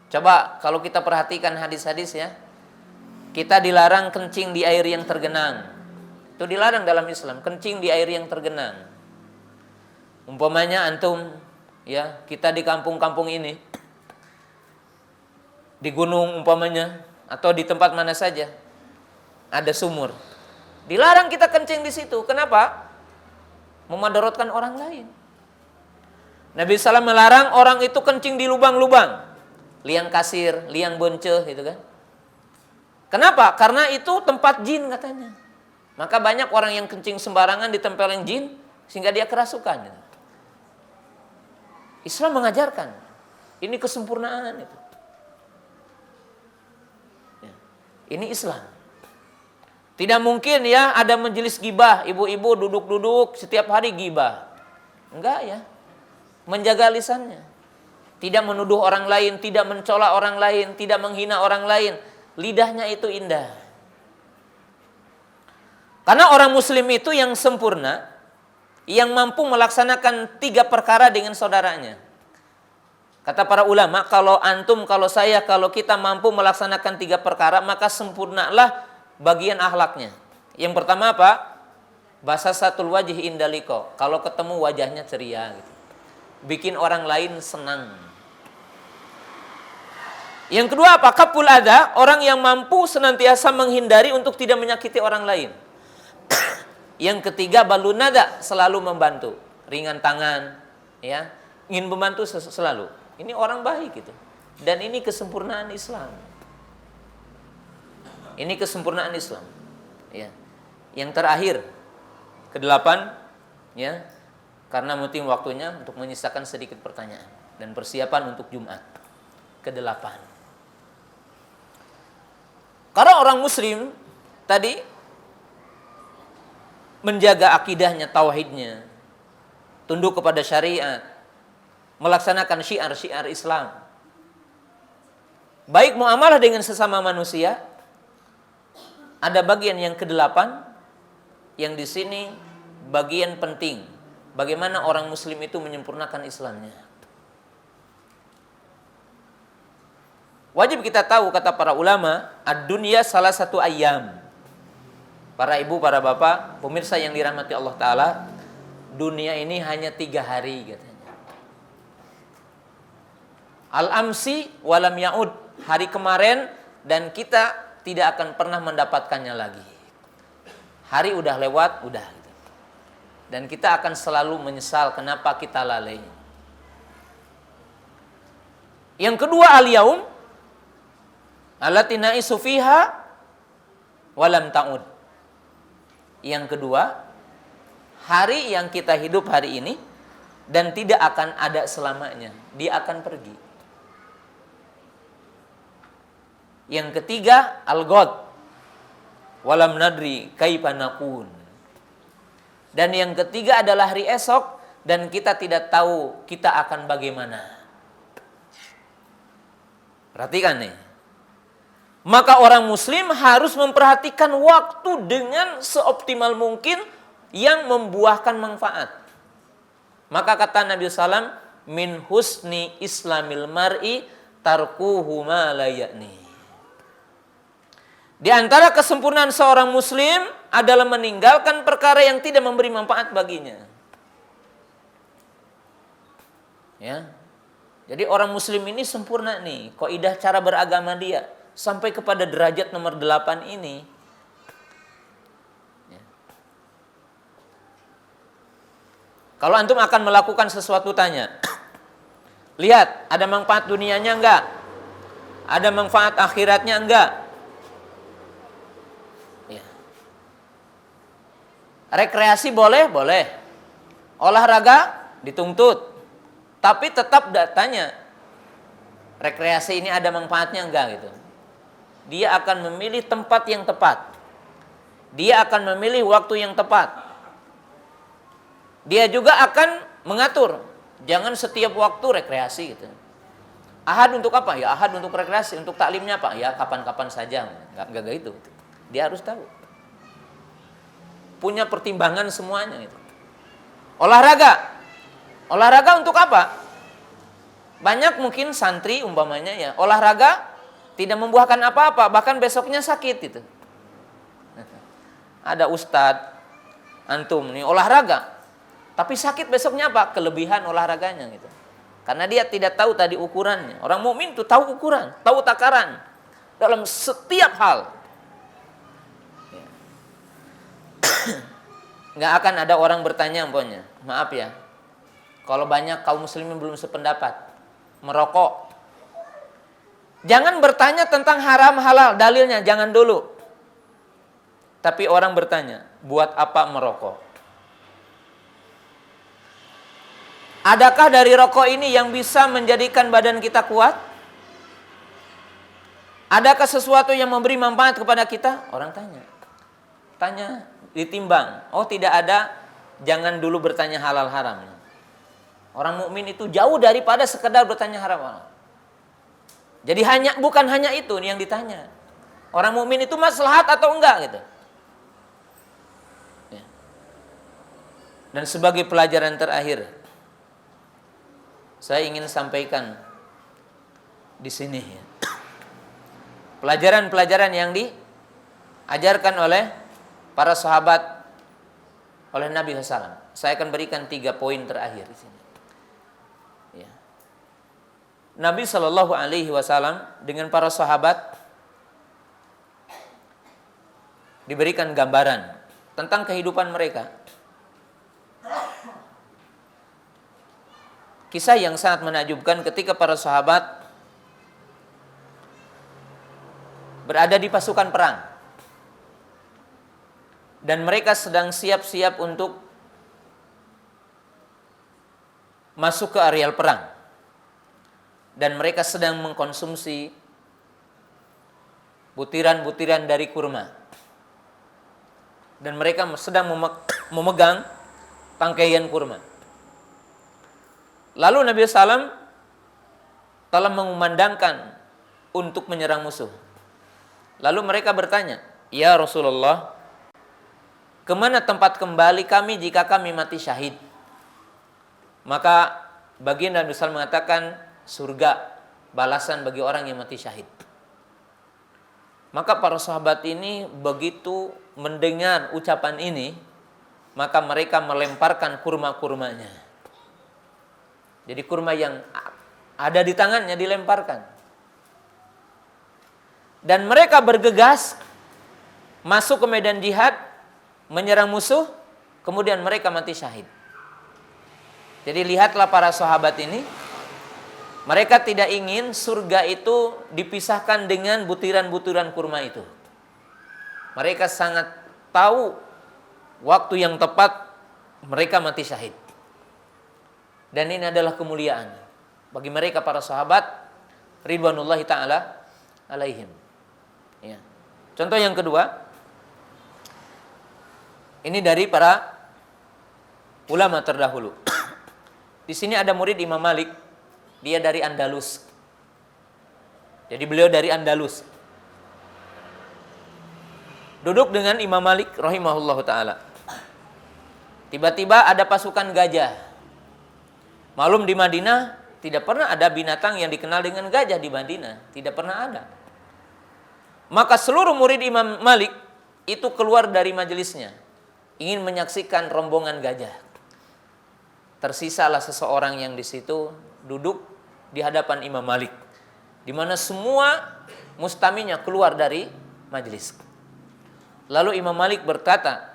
Coba kalau kita perhatikan hadis-hadis ya. Kita dilarang kencing di air yang tergenang. Itu dilarang dalam Islam, kencing di air yang tergenang. Umpamanya antum ya, kita di kampung-kampung ini, di gunung umpamanya atau di tempat mana saja ada sumur. Dilarang kita kencing di situ. Kenapa? Memudaratkan orang lain. Nabi SAW melarang orang itu kencing di lubang-lubang, liang kasir, liang bonce gitu kan. Kenapa? Karena itu tempat jin katanya. Maka banyak orang yang kencing sembarangan ditempelin jin sehingga dia kerasukan. Islam mengajarkan ini kesempurnaan itu. Ya. Ini Islam. Tidak mungkin ya ada majelis gibah, ibu-ibu duduk-duduk setiap hari gibah. Enggak ya. Menjaga lisannya. Tidak menuduh orang lain, tidak mencela orang lain, tidak menghina orang lain. Lidahnya itu indah. Karena orang muslim itu yang sempurna, yang mampu melaksanakan 3 perkara dengan saudaranya. Kata para ulama, kalau antum, kalau saya, kalau kita mampu melaksanakan 3 perkara, maka sempurnalah bagian akhlaknya. Yang pertama apa? Basasatul wajhi indaliko. Kalau ketemu wajahnya ceria gitu. Bikin orang lain senang. Yang kedua apa? Kaful adza, orang yang mampu senantiasa menghindari untuk tidak menyakiti orang lain. Yang ketiga balunada, selalu membantu, ringan tangan, ya, ingin membantu selalu. Ini orang baik gitu. Dan ini kesempurnaan Islam. Ini kesempurnaan Islam. Ya. Yang terakhir, ke-8, ya, karena mungkin waktunya untuk menyisakan sedikit pertanyaan. dan persiapan untuk Jumat ke-8. Karena orang muslim tadi menjaga akidahnya, tauhidnya, tunduk kepada syariat, melaksanakan syiar-syiar Islam. Baik muamalah dengan sesama manusia, ada bagian yang ke-8 yang di sini bagian penting. Bagaimana orang muslim itu menyempurnakan Islamnya. Wajib kita tahu, kata para ulama, ad-dunya salah satu ayyam. Para ibu, para bapak, pemirsa yang dirahmati Allah Ta'ala, dunia ini hanya 3 hari katanya. Al-amsi walam ya'ud, hari kemarin dan kita tidak akan pernah mendapatkannya lagi. Hari udah lewat, udah gitu. Dan kita akan selalu menyesal kenapa kita lalai. Yang kedua, al-yaum allati na'isu fiha walam ta'ud. Yang kedua, hari yang kita hidup hari ini dan tidak akan ada selamanya. Dia akan pergi. Yang ketiga, al-ghad walam nadri kaifa nakun. Dan yang ketiga adalah hari esok dan kita tidak tahu kita akan bagaimana. Perhatikan nih. Maka orang muslim harus memperhatikan waktu dengan seoptimal mungkin yang membuahkan manfaat. Maka kata Nabi SAW, min husni islamil mar'i tarkuhu ma la ya'ni. Di antara kesempurnaan seorang muslim adalah meninggalkan perkara yang tidak memberi manfaat baginya. Ya. Jadi orang muslim ini sempurna nih, kaidah cara beragama dia. Sampai kepada derajat nomor 8 ini. Ya. Kalau antum akan melakukan sesuatu, tanya. Lihat, ada manfaat dunianya enggak? Ada manfaat akhiratnya enggak? Ya. Rekreasi boleh? Boleh. Olahraga? Dituntut. Tapi tetap tanya. Rekreasi ini ada manfaatnya enggak gitu? Dia akan memilih tempat yang tepat. Dia akan memilih waktu yang tepat. Dia juga akan mengatur. Jangan setiap waktu rekreasi gitu. Ahad untuk apa? Ya ahad untuk rekreasi. Untuk taklimnya apa? Ya kapan-kapan saja. Enggak gitu. Dia harus tahu. Punya pertimbangan semuanya gitu. Olahraga. Olahraga untuk apa? Banyak mungkin santri umpamanya ya, olahraga tidak membuahkan apa-apa, bahkan besoknya sakit gitu. Ada ustadz, antum nih olahraga, tapi sakit besoknya apa? Kelebihan olahraganya gitu. Karena dia tidak tahu tadi ukurannya. Orang mukmin itu tahu ukuran, tahu takaran dalam setiap hal. Nggak akan ada orang bertanya umpamanya, maaf ya, kalau banyak kaum muslimin belum sependapat, merokok. Jangan bertanya tentang haram halal, dalilnya jangan dulu. Tapi orang bertanya, buat apa merokok? Adakah dari rokok ini yang bisa menjadikan badan kita kuat? Adakah sesuatu yang memberi manfaat kepada kita? Orang tanya. Tanya, ditimbang. Oh tidak ada, jangan dulu bertanya halal haram. Orang mukmin itu jauh daripada sekedar bertanya haram halal. Jadi bukan hanya itu yang ditanya. Orang mukmin itu maslahat atau enggak gitu. Ya. Dan sebagai pelajaran terakhir, saya ingin sampaikan di sini ya. Pelajaran-pelajaran yang diajarkan oleh para sahabat oleh Nabi SAW. Saya akan berikan 3 poin terakhir di sini. Nabi Shallallahu Alaihi Wasallam dengan para sahabat diberikan gambaran tentang kehidupan mereka. Kisah yang sangat menakjubkan ketika para sahabat berada di pasukan perang dan mereka sedang siap-siap untuk masuk ke areal perang. dan mereka sedang mengkonsumsi butiran-butiran dari kurma. Dan mereka sedang memegang tangkaian kurma. Lalu Nabi SAW telah mengumandangkan untuk menyerang musuh. Lalu mereka bertanya, "Ya Rasulullah, kemana tempat kembali kami jika kami mati syahid?" Maka baginda Nabi SAW mengatakan, surga balasan bagi orang yang mati syahid. Maka para sahabat ini begitu mendengar ucapan ini, maka mereka melemparkan kurma-kurmanya. Jadi kurma yang ada di tangannya dilemparkan. Dan mereka bergegas masuk ke medan jihad, menyerang musuh, kemudian mereka mati syahid. Jadi lihatlah para sahabat ini, mereka tidak ingin surga itu dipisahkan dengan butiran-butiran kurma itu. Mereka sangat tahu waktu yang tepat mereka mati syahid. Dan ini adalah kemuliaan bagi mereka para sahabat ridwanullahi ta'ala alaihim. Ya. Contoh yang kedua, ini dari para ulama terdahulu. Di sini ada murid Imam Malik, dia dari Andalus. Jadi beliau dari Andalus. Duduk dengan Imam Malik rahimahullahu ta'ala. Tiba-tiba ada pasukan gajah. Malum di Madinah tidak pernah ada binatang yang dikenal dengan gajah di Madinah. Tidak pernah ada. Maka seluruh murid Imam Malik itu keluar dari majelisnya, ingin menyaksikan rombongan gajah. Tersisalah seseorang yang di situ duduk di hadapan Imam Malik, di mana semua mustaminya keluar dari majelis. Lalu Imam Malik berkata,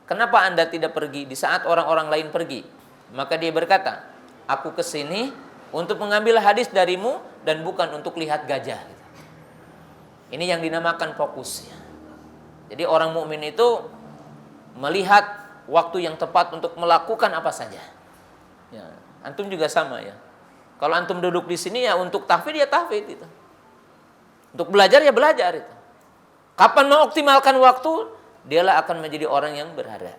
"Kenapa Anda tidak pergi di saat orang-orang lain pergi?" Maka dia berkata, "Aku kesini untuk mengambil hadis darimu dan bukan untuk lihat gajah." Ini yang dinamakan fokus. Jadi orang mukmin itu melihat waktu yang tepat untuk melakukan apa saja. Ya, antum juga sama ya. Kalau antum duduk di sini ya untuk tahfidz ya tahfidz gitu. Untuk belajar ya belajar itu. Kapan mengoptimalkan waktu, dialah akan menjadi orang yang berharga.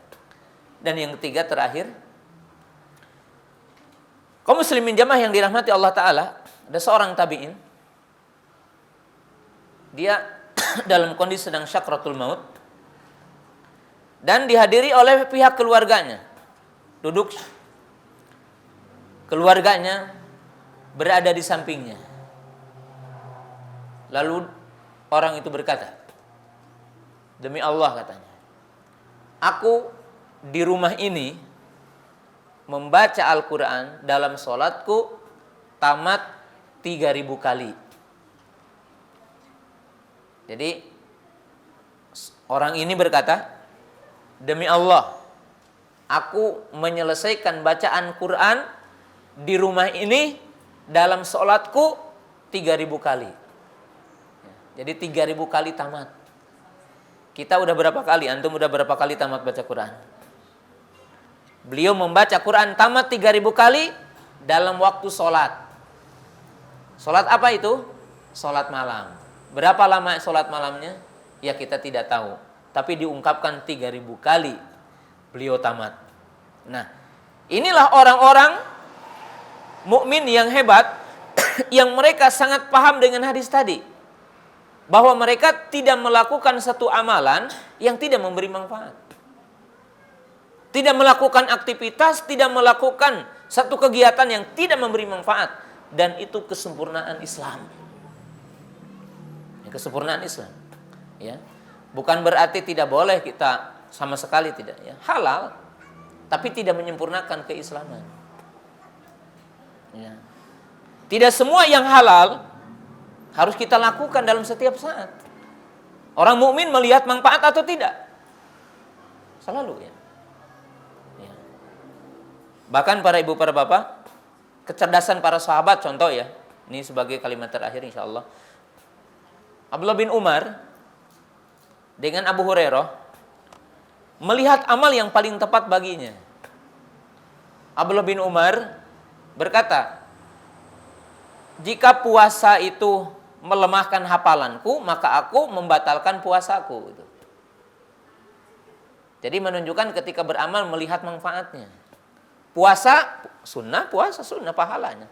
Dan yang ketiga terakhir, kaum muslimin jamaah yang dirahmati Allah Ta'ala, ada seorang tabi'in, dia dalam kondisi sedang syakratul maut, dan dihadiri oleh pihak keluarganya. Duduk, keluarganya berada di sampingnya. Lalu orang itu berkata, "Demi Allah," katanya, "aku di rumah ini membaca Al-Quran dalam sholatku tamat 3.000 kali." Jadi orang ini berkata, "Demi Allah, aku menyelesaikan bacaan Quran di rumah ini dalam sholatku 3.000 kali." Jadi 3.000 kali tamat. Kita udah berapa kali? Antum udah berapa kali tamat baca Quran? Beliau membaca Quran tamat 3.000 kali dalam waktu sholat. Sholat apa itu? Sholat malam. Berapa lama sholat malamnya? Ya kita tidak tahu. Tapi diungkapkan 3.000 kali beliau tamat. Nah, inilah orang-orang mukmin yang hebat yang mereka sangat paham dengan hadis tadi. Bahwa mereka tidak melakukan satu amalan yang tidak memberi manfaat. Tidak melakukan aktivitas, tidak melakukan satu kegiatan yang tidak memberi manfaat. Dan itu kesempurnaan Islam. Kesempurnaan Islam. Ya. Bukan berarti tidak boleh kita sama sekali tidak. Ya. Halal, tapi tidak menyempurnakan keislaman. Ya. Tidak semua yang halal harus kita lakukan dalam setiap saat. Orang mukmin melihat manfaat atau tidak? Selalu ya. Ya. Bahkan para ibu, para bapak, kecerdasan para sahabat contoh ya. Ini sebagai kalimat terakhir insyaallah. Abdullah bin Umar dengan Abu Hurairah melihat amal yang paling tepat baginya. Abdullah bin Umar berkata, jika puasa itu melemahkan hafalanku, maka aku membatalkan puasaku. Jadi menunjukkan ketika beramal melihat manfaatnya. Puasa sunnah pahalanya.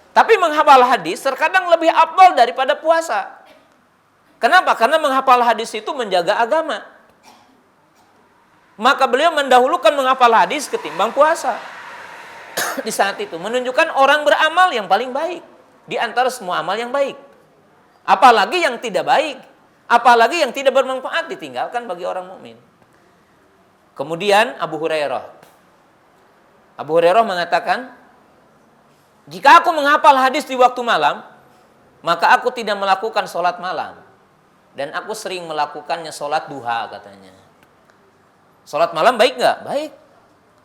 Tapi menghafal hadis terkadang lebih afdal daripada puasa. Kenapa? Karena menghafal hadis itu menjaga agama. Maka beliau mendahulukan menghafal hadis ketimbang puasa. Di saat itu menunjukkan orang beramal yang paling baik di antara semua amal yang baik. Apalagi yang tidak baik, apalagi yang tidak bermanfaat ditinggalkan bagi orang mukmin. Kemudian Abu Hurairah mengatakan, jika aku menghafal hadis di waktu malam, maka aku tidak melakukan sholat malam. Dan aku sering melakukannya sholat duha katanya. Sholat malam baik nggak? Baik.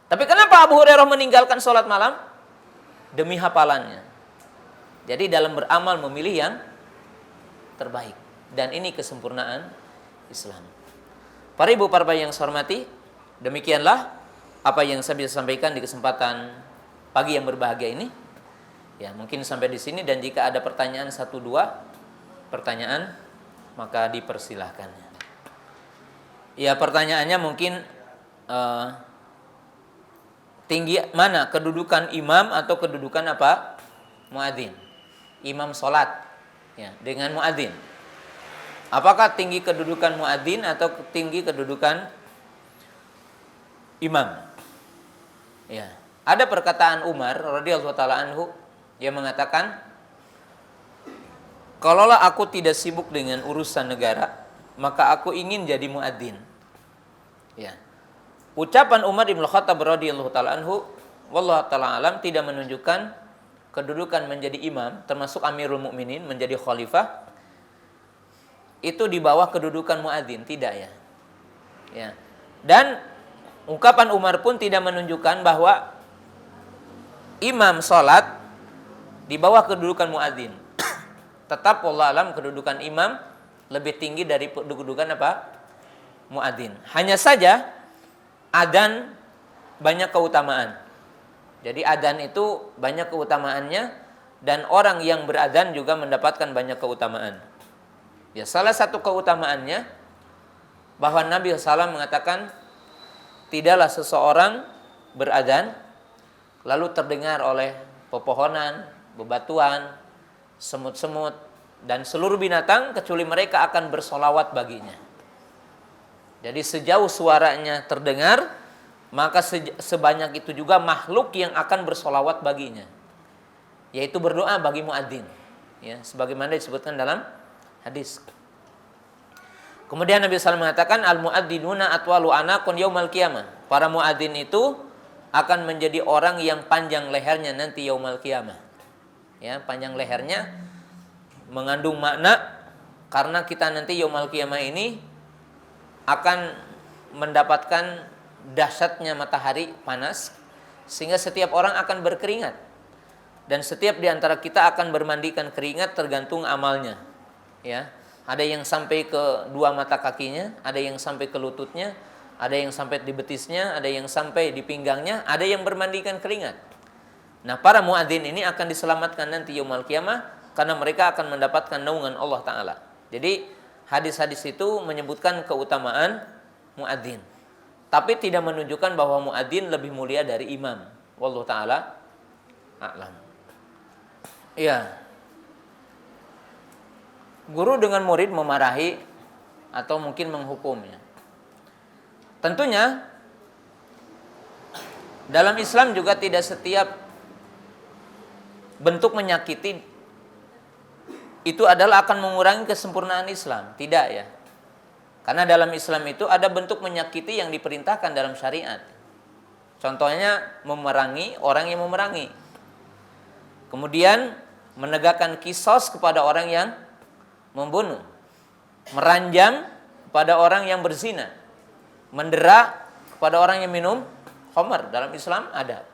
Tapi kenapa Abu Hurairah meninggalkan sholat malam? Demi hafalannya. Jadi dalam beramal memilih yang terbaik. Dan ini kesempurnaan Islam. Para ibu, para bayi yang saya hormati, demikianlah apa yang saya bisa sampaikan di kesempatan pagi yang berbahagia ini. Ya, mungkin sampai di sini, dan jika ada pertanyaan 1-2 pertanyaan, maka dipersilahkan. Ya, pertanyaannya mungkin tinggi mana kedudukan imam atau kedudukan apa? Muadzin. Imam sholat ya, dengan muadzin. Apakah tinggi kedudukan muadzin atau tinggi kedudukan imam? Ya, ada perkataan Umar radhiyallahu taala anhu yang mengatakan, kalaulah aku tidak sibuk dengan urusan negara, maka aku ingin jadi muadzin. Ya. Ucapan Umar bin Khattab radhiyallahu taala anhu, wallahu taala alam, tidak menunjukkan kedudukan menjadi imam, termasuk Amirul Mukminin, menjadi khalifah, itu di bawah kedudukan muadzin, tidak ya. Ya. Dan ungkapan Umar pun tidak menunjukkan bahwa imam sholat di bawah kedudukan muadzin. Tetap wallahu alam kedudukan imam lebih tinggi dari kedudukan apa? Muadzin. Hanya saja adzan banyak keutamaan. Jadi adzan itu banyak keutamaannya, dan orang yang beradzan juga mendapatkan banyak keutamaan. Ya, salah satu keutamaannya bahwa Nabi SAW mengatakan, tidaklah seseorang beradzan lalu terdengar oleh pepohonan, bebatuan, semut-semut, dan seluruh binatang kecuali mereka akan bersolawat baginya. Jadi sejauh suaranya terdengar, maka sebanyak itu juga makhluk yang akan bersolawat baginya, yaitu berdoa bagi muadzin, ya, sebagaimana disebutkan dalam hadis. Kemudian Nabi SAW mengatakan, al-muadzzinuna atwalu anaqun yaumal qiyamah. Para muadzin itu akan menjadi orang yang panjang lehernya nanti yaumal qiyamah. Ya, panjang lehernya mengandung makna, karena kita nanti yaumal qiyamah ini akan mendapatkan dahsyatnya matahari panas, sehingga setiap orang akan berkeringat, dan setiap di antara kita akan bermandikan keringat tergantung amalnya. Ya, ada yang sampai ke 2 mata kakinya, ada yang sampai ke lututnya, ada yang sampai di betisnya, ada yang sampai di pinggangnya, ada yang bermandikan keringat. Nah, para muadzin ini akan diselamatkan nanti yaumul qiyamah karena mereka akan mendapatkan naungan Allah Ta'ala. Jadi hadis-hadis itu menyebutkan keutamaan muadzin, tapi tidak menunjukkan bahwa muadzin lebih mulia dari imam. Wallahu Ta'ala a'lam. Ya, guru dengan murid memarahi atau mungkin menghukumnya. Tentunya dalam Islam juga tidak setiap bentuk menyakiti itu adalah akan mengurangi kesempurnaan Islam. Tidak ya. Karena dalam Islam itu ada bentuk menyakiti yang diperintahkan dalam syariat. Contohnya memerangi orang yang memerangi. Kemudian menegakkan kisos kepada orang yang membunuh. Meranjam pada orang yang berzina. Mendera kepada orang yang minum khamar. Dalam Islam ada.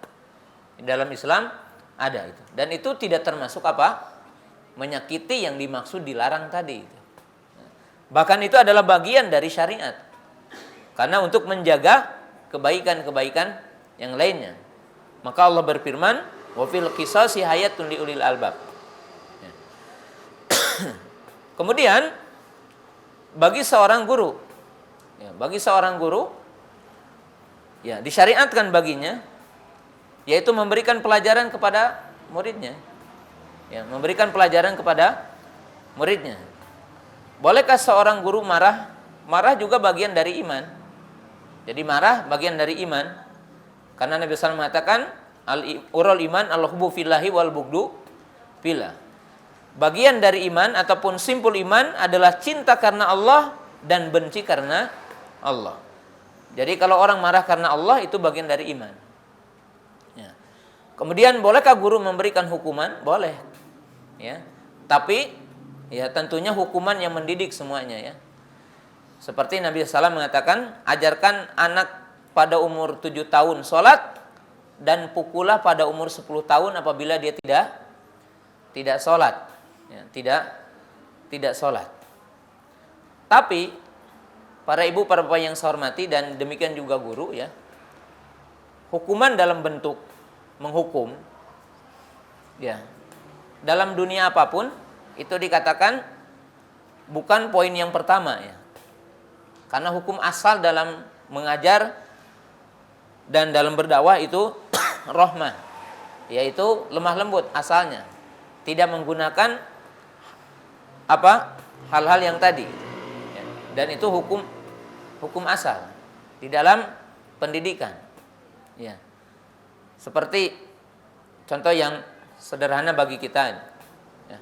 Dalam Islam ada itu. Dan itu tidak termasuk apa? Menyakiti yang dimaksud dilarang tadi. Bahkan itu adalah bagian dari syariat. Karena untuk menjaga kebaikan-kebaikan yang lainnya. Maka Allah berfirman, wa fil qisasi hayatun liulil albab. Ya. Kemudian bagi seorang guru, ya disyariatkan baginya, yaitu memberikan pelajaran kepada muridnya. Ya, memberikan pelajaran kepada muridnya. Bolehkah seorang guru marah? Marah juga bagian dari iman. Jadi marah bagian dari iman. Karena Nabi SAW mengatakan al-urul iman al-hubbu fillahi wal bugdu fillah. Bagian dari iman ataupun simpul iman adalah cinta karena Allah dan benci karena Allah. Jadi kalau orang marah karena Allah itu bagian dari iman. Ya. Kemudian bolehkah guru memberikan hukuman? Boleh. Ya. Tapi ya tentunya hukuman yang mendidik semuanya ya. Seperti Nabi SAW mengatakan, ajarkan anak pada umur 7 tahun sholat dan pukullah pada umur 10 tahun apabila dia tidak sholat. Ya, tidak sholat. Tapi para ibu, para bapak yang saya hormati dan demikian juga guru ya, hukuman dalam bentuk menghukum ya dalam dunia apapun itu dikatakan bukan poin yang pertama ya. Karena hukum asal dalam mengajar dan dalam berdakwah itu rahmah, yaitu lemah lembut asalnya, tidak menggunakan hal-hal yang tadi ya. Dan itu hukum asal di dalam pendidikan ya. Seperti contoh yang sederhana bagi kita ya.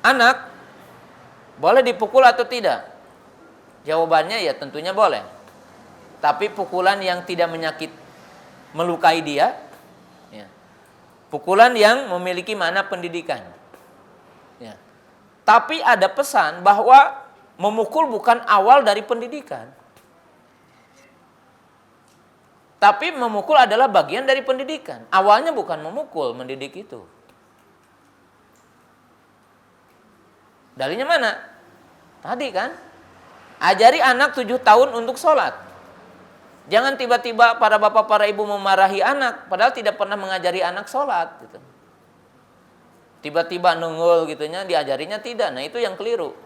Anak boleh dipukul atau tidak? Jawabannya ya tentunya boleh. Tapi pukulan yang tidak melukai dia ya. Pukulan yang memiliki makna pendidikan ya. Tapi ada pesan bahwa memukul bukan awal dari pendidikan. Tapi memukul adalah bagian dari pendidikan. Awalnya bukan memukul, mendidik itu. Dalilnya mana? Tadi kan, ajari anak 7 tahun untuk sholat. Jangan tiba-tiba para bapak, para ibu memarahi anak, padahal tidak pernah mengajari anak sholat. Gitu. Tiba-tiba nunggul gitunya, diajarinya tidak. Nah itu yang keliru.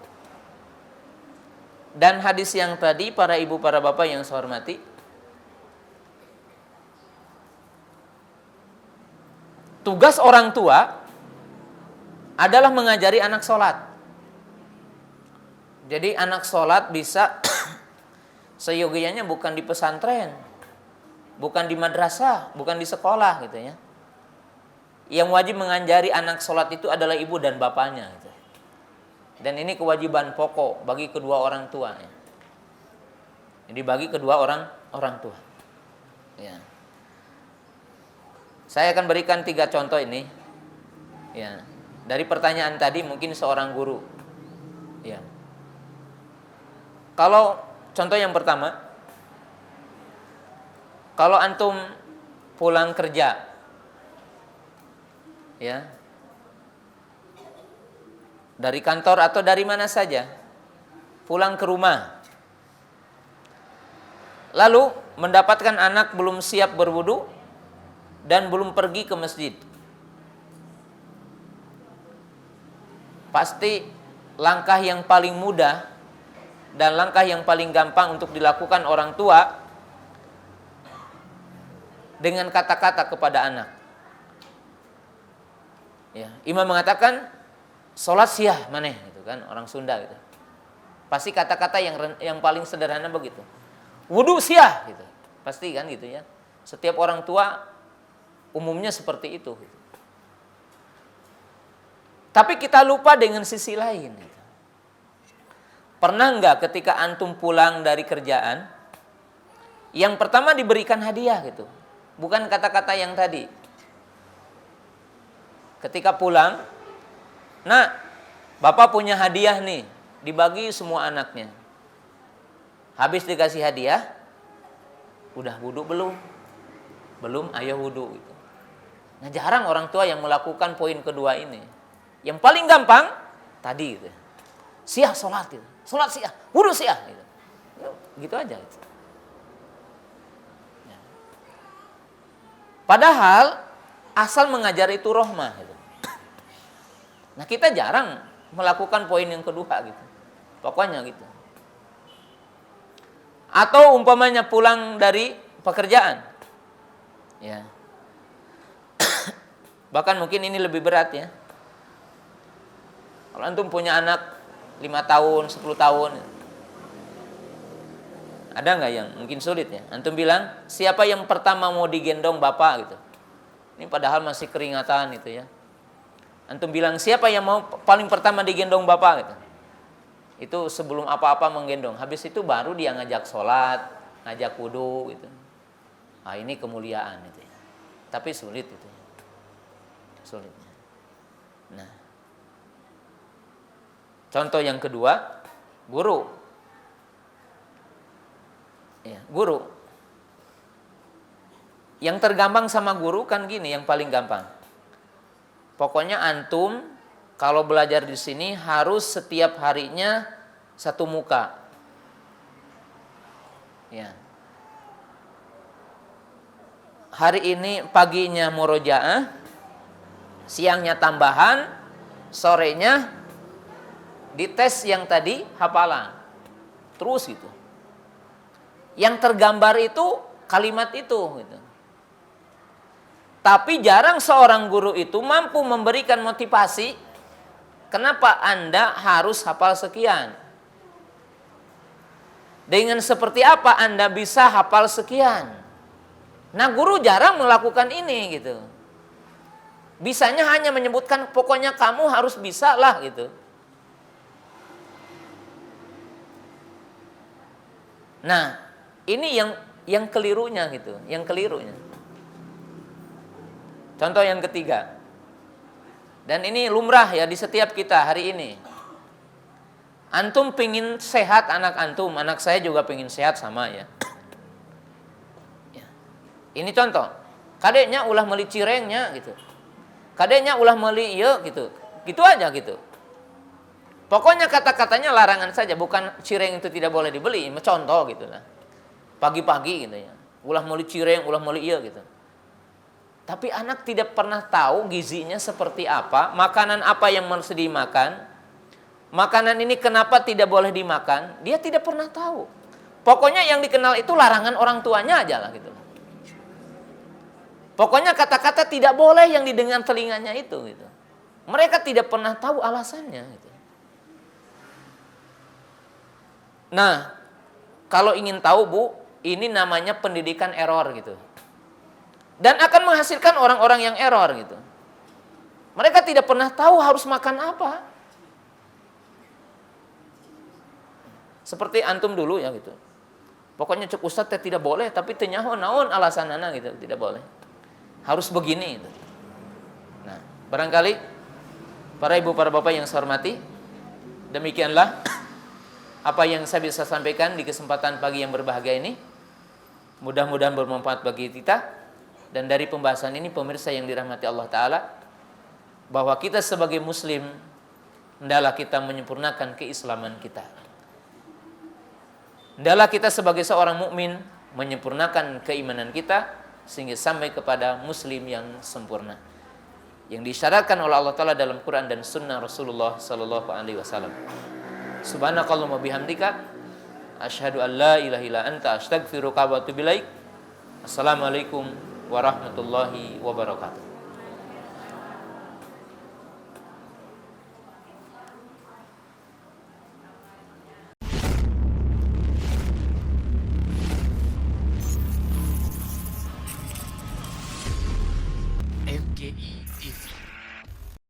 Dan hadis yang tadi, para ibu, para bapak yang saya hormati, tugas orang tua adalah mengajari anak sholat. Jadi anak sholat bisa seyogianya bukan di pesantren, bukan di madrasah, bukan di sekolah gitu ya. Yang wajib mengajari anak sholat itu adalah ibu dan bapaknya gitu. Dan ini kewajiban pokok bagi kedua orang tua ya. Jadi bagi kedua orang tua ya. Saya akan berikan 3 contoh ini ya. Dari pertanyaan tadi mungkin seorang guru ya. Kalau contoh yang pertama, kalau antum pulang kerja, ya, dari kantor atau dari mana saja, pulang ke rumah, lalu mendapatkan anak belum siap berwudu dan belum pergi ke masjid, pasti langkah yang paling mudah dan langkah yang paling gampang untuk dilakukan orang tua dengan kata-kata kepada anak. Ya, imam mengatakan sholat siah maneh gitu kan, orang Sunda gitu. Pasti kata-kata yang paling sederhana begitu. Wudu siah gitu. Pasti kan gitu ya. Setiap orang tua umumnya seperti itu. Tapi kita lupa dengan sisi lain. Gitu. Pernah nggak ketika antum pulang dari kerjaan, yang pertama diberikan hadiah gitu, bukan kata-kata yang tadi. Ketika pulang, nah, bapak punya hadiah nih, dibagi semua anaknya. Habis dikasih hadiah, udah wudu belum? Belum, ayo wudu gitu. Nah jarang orang tua yang melakukan poin kedua ini. Yang paling gampang tadi gitu. Siah sholat gitu. Sholat siah, wudu siah gitu. Gitu aja gitu. Ya. Padahal asal mengajar itu rahmah gitu. Nah, kita jarang melakukan poin yang kedua gitu. Pokoknya gitu. Atau umpamanya pulang dari pekerjaan. Ya. Bahkan mungkin ini lebih berat ya. Kalau antum punya anak 5 tahun, 10 tahun. Ada nggak yang mungkin sulit ya? Antum bilang, siapa yang pertama mau digendong bapak gitu. Ini padahal masih keringatan gitu ya. Antum bilang, siapa yang mau paling pertama digendong bapak gitu. Itu sebelum apa-apa menggendong. Habis itu baru dia ngajak sholat, ngajak wudu gitu. Nah, ini kemuliaan itu ya. Tapi sulit itu ya. Sulitnya. Nah, contoh yang kedua, guru. Ya, guru. Yang tergampang sama guru kan gini, yang paling gampang. Pokoknya antum kalau belajar di sini harus setiap harinya satu muka. Ya. Hari ini paginya murojaah, siangnya tambahan, sorenya dites yang tadi hafalan. Terus gitu. Yang tergambar itu kalimat itu gitu. Tapi jarang seorang guru itu mampu memberikan motivasi kenapa Anda harus hafal sekian. Dengan seperti apa Anda bisa hafal sekian. Nah, guru jarang melakukan ini gitu. Bisanya hanya menyebutkan pokoknya kamu harus bisa lah gitu. Nah, ini yang kelirunya gitu, yang kelirunya. Contoh yang ketiga. Dan ini lumrah ya di setiap kita hari ini. Antum pingin sehat anak antum, anak saya juga pingin sehat sama ya. Ini contoh. Kadeknya ulah meli cirengnya gitu. Kadeknya ulah meli iya gitu. Gitu aja gitu. Pokoknya kata-katanya larangan saja, bukan cireng itu tidak boleh dibeli, contoh gitu lah. Pagi-pagi gitu ya. Ulah meli cireng, ulah meli iya gitu. Tapi anak tidak pernah tahu gizinya seperti apa, makanan apa yang mesti dimakan. Makanan ini kenapa tidak boleh dimakan, dia tidak pernah tahu. Pokoknya yang dikenal itu larangan orang tuanya aja lah gitu. Pokoknya kata-kata tidak boleh yang didengar telinganya itu gitu. Mereka tidak pernah tahu alasannya gitu. Nah, kalau ingin tahu Bu, ini namanya pendidikan error gitu. Dan akan menghasilkan orang-orang yang error gitu. Mereka tidak pernah tahu harus makan apa. Seperti antum dulu ya gitu. Pokoknya cek ustadz tidak boleh, tapi tenyaho naon alasanana gitu, tidak boleh. Harus begini gitu. Nah, barangkali para ibu, para bapak yang saya hormati, demikianlah apa yang saya bisa sampaikan di kesempatan pagi yang berbahagia ini. Mudah-mudahan bermanfaat bagi kita. Dan dari pembahasan ini pemirsa yang dirahmati Allah Ta'ala, bahwa kita sebagai muslim hendaklah kita menyempurnakan keislaman kita. Hendaklah kita sebagai seorang mukmin menyempurnakan keimanan kita sehingga sampai kepada muslim yang sempurna, yang disyaratkan oleh Allah Ta'ala dalam Quran dan Sunnah Rasulullah Sallallahu Alaihi Wasallam. Subhanakallahumma bihamdika asyhadu an la ilaha illa anta astaghfiruka wa atubu ilaik. Assalamualaikum warahmatullahi wabarakatuh.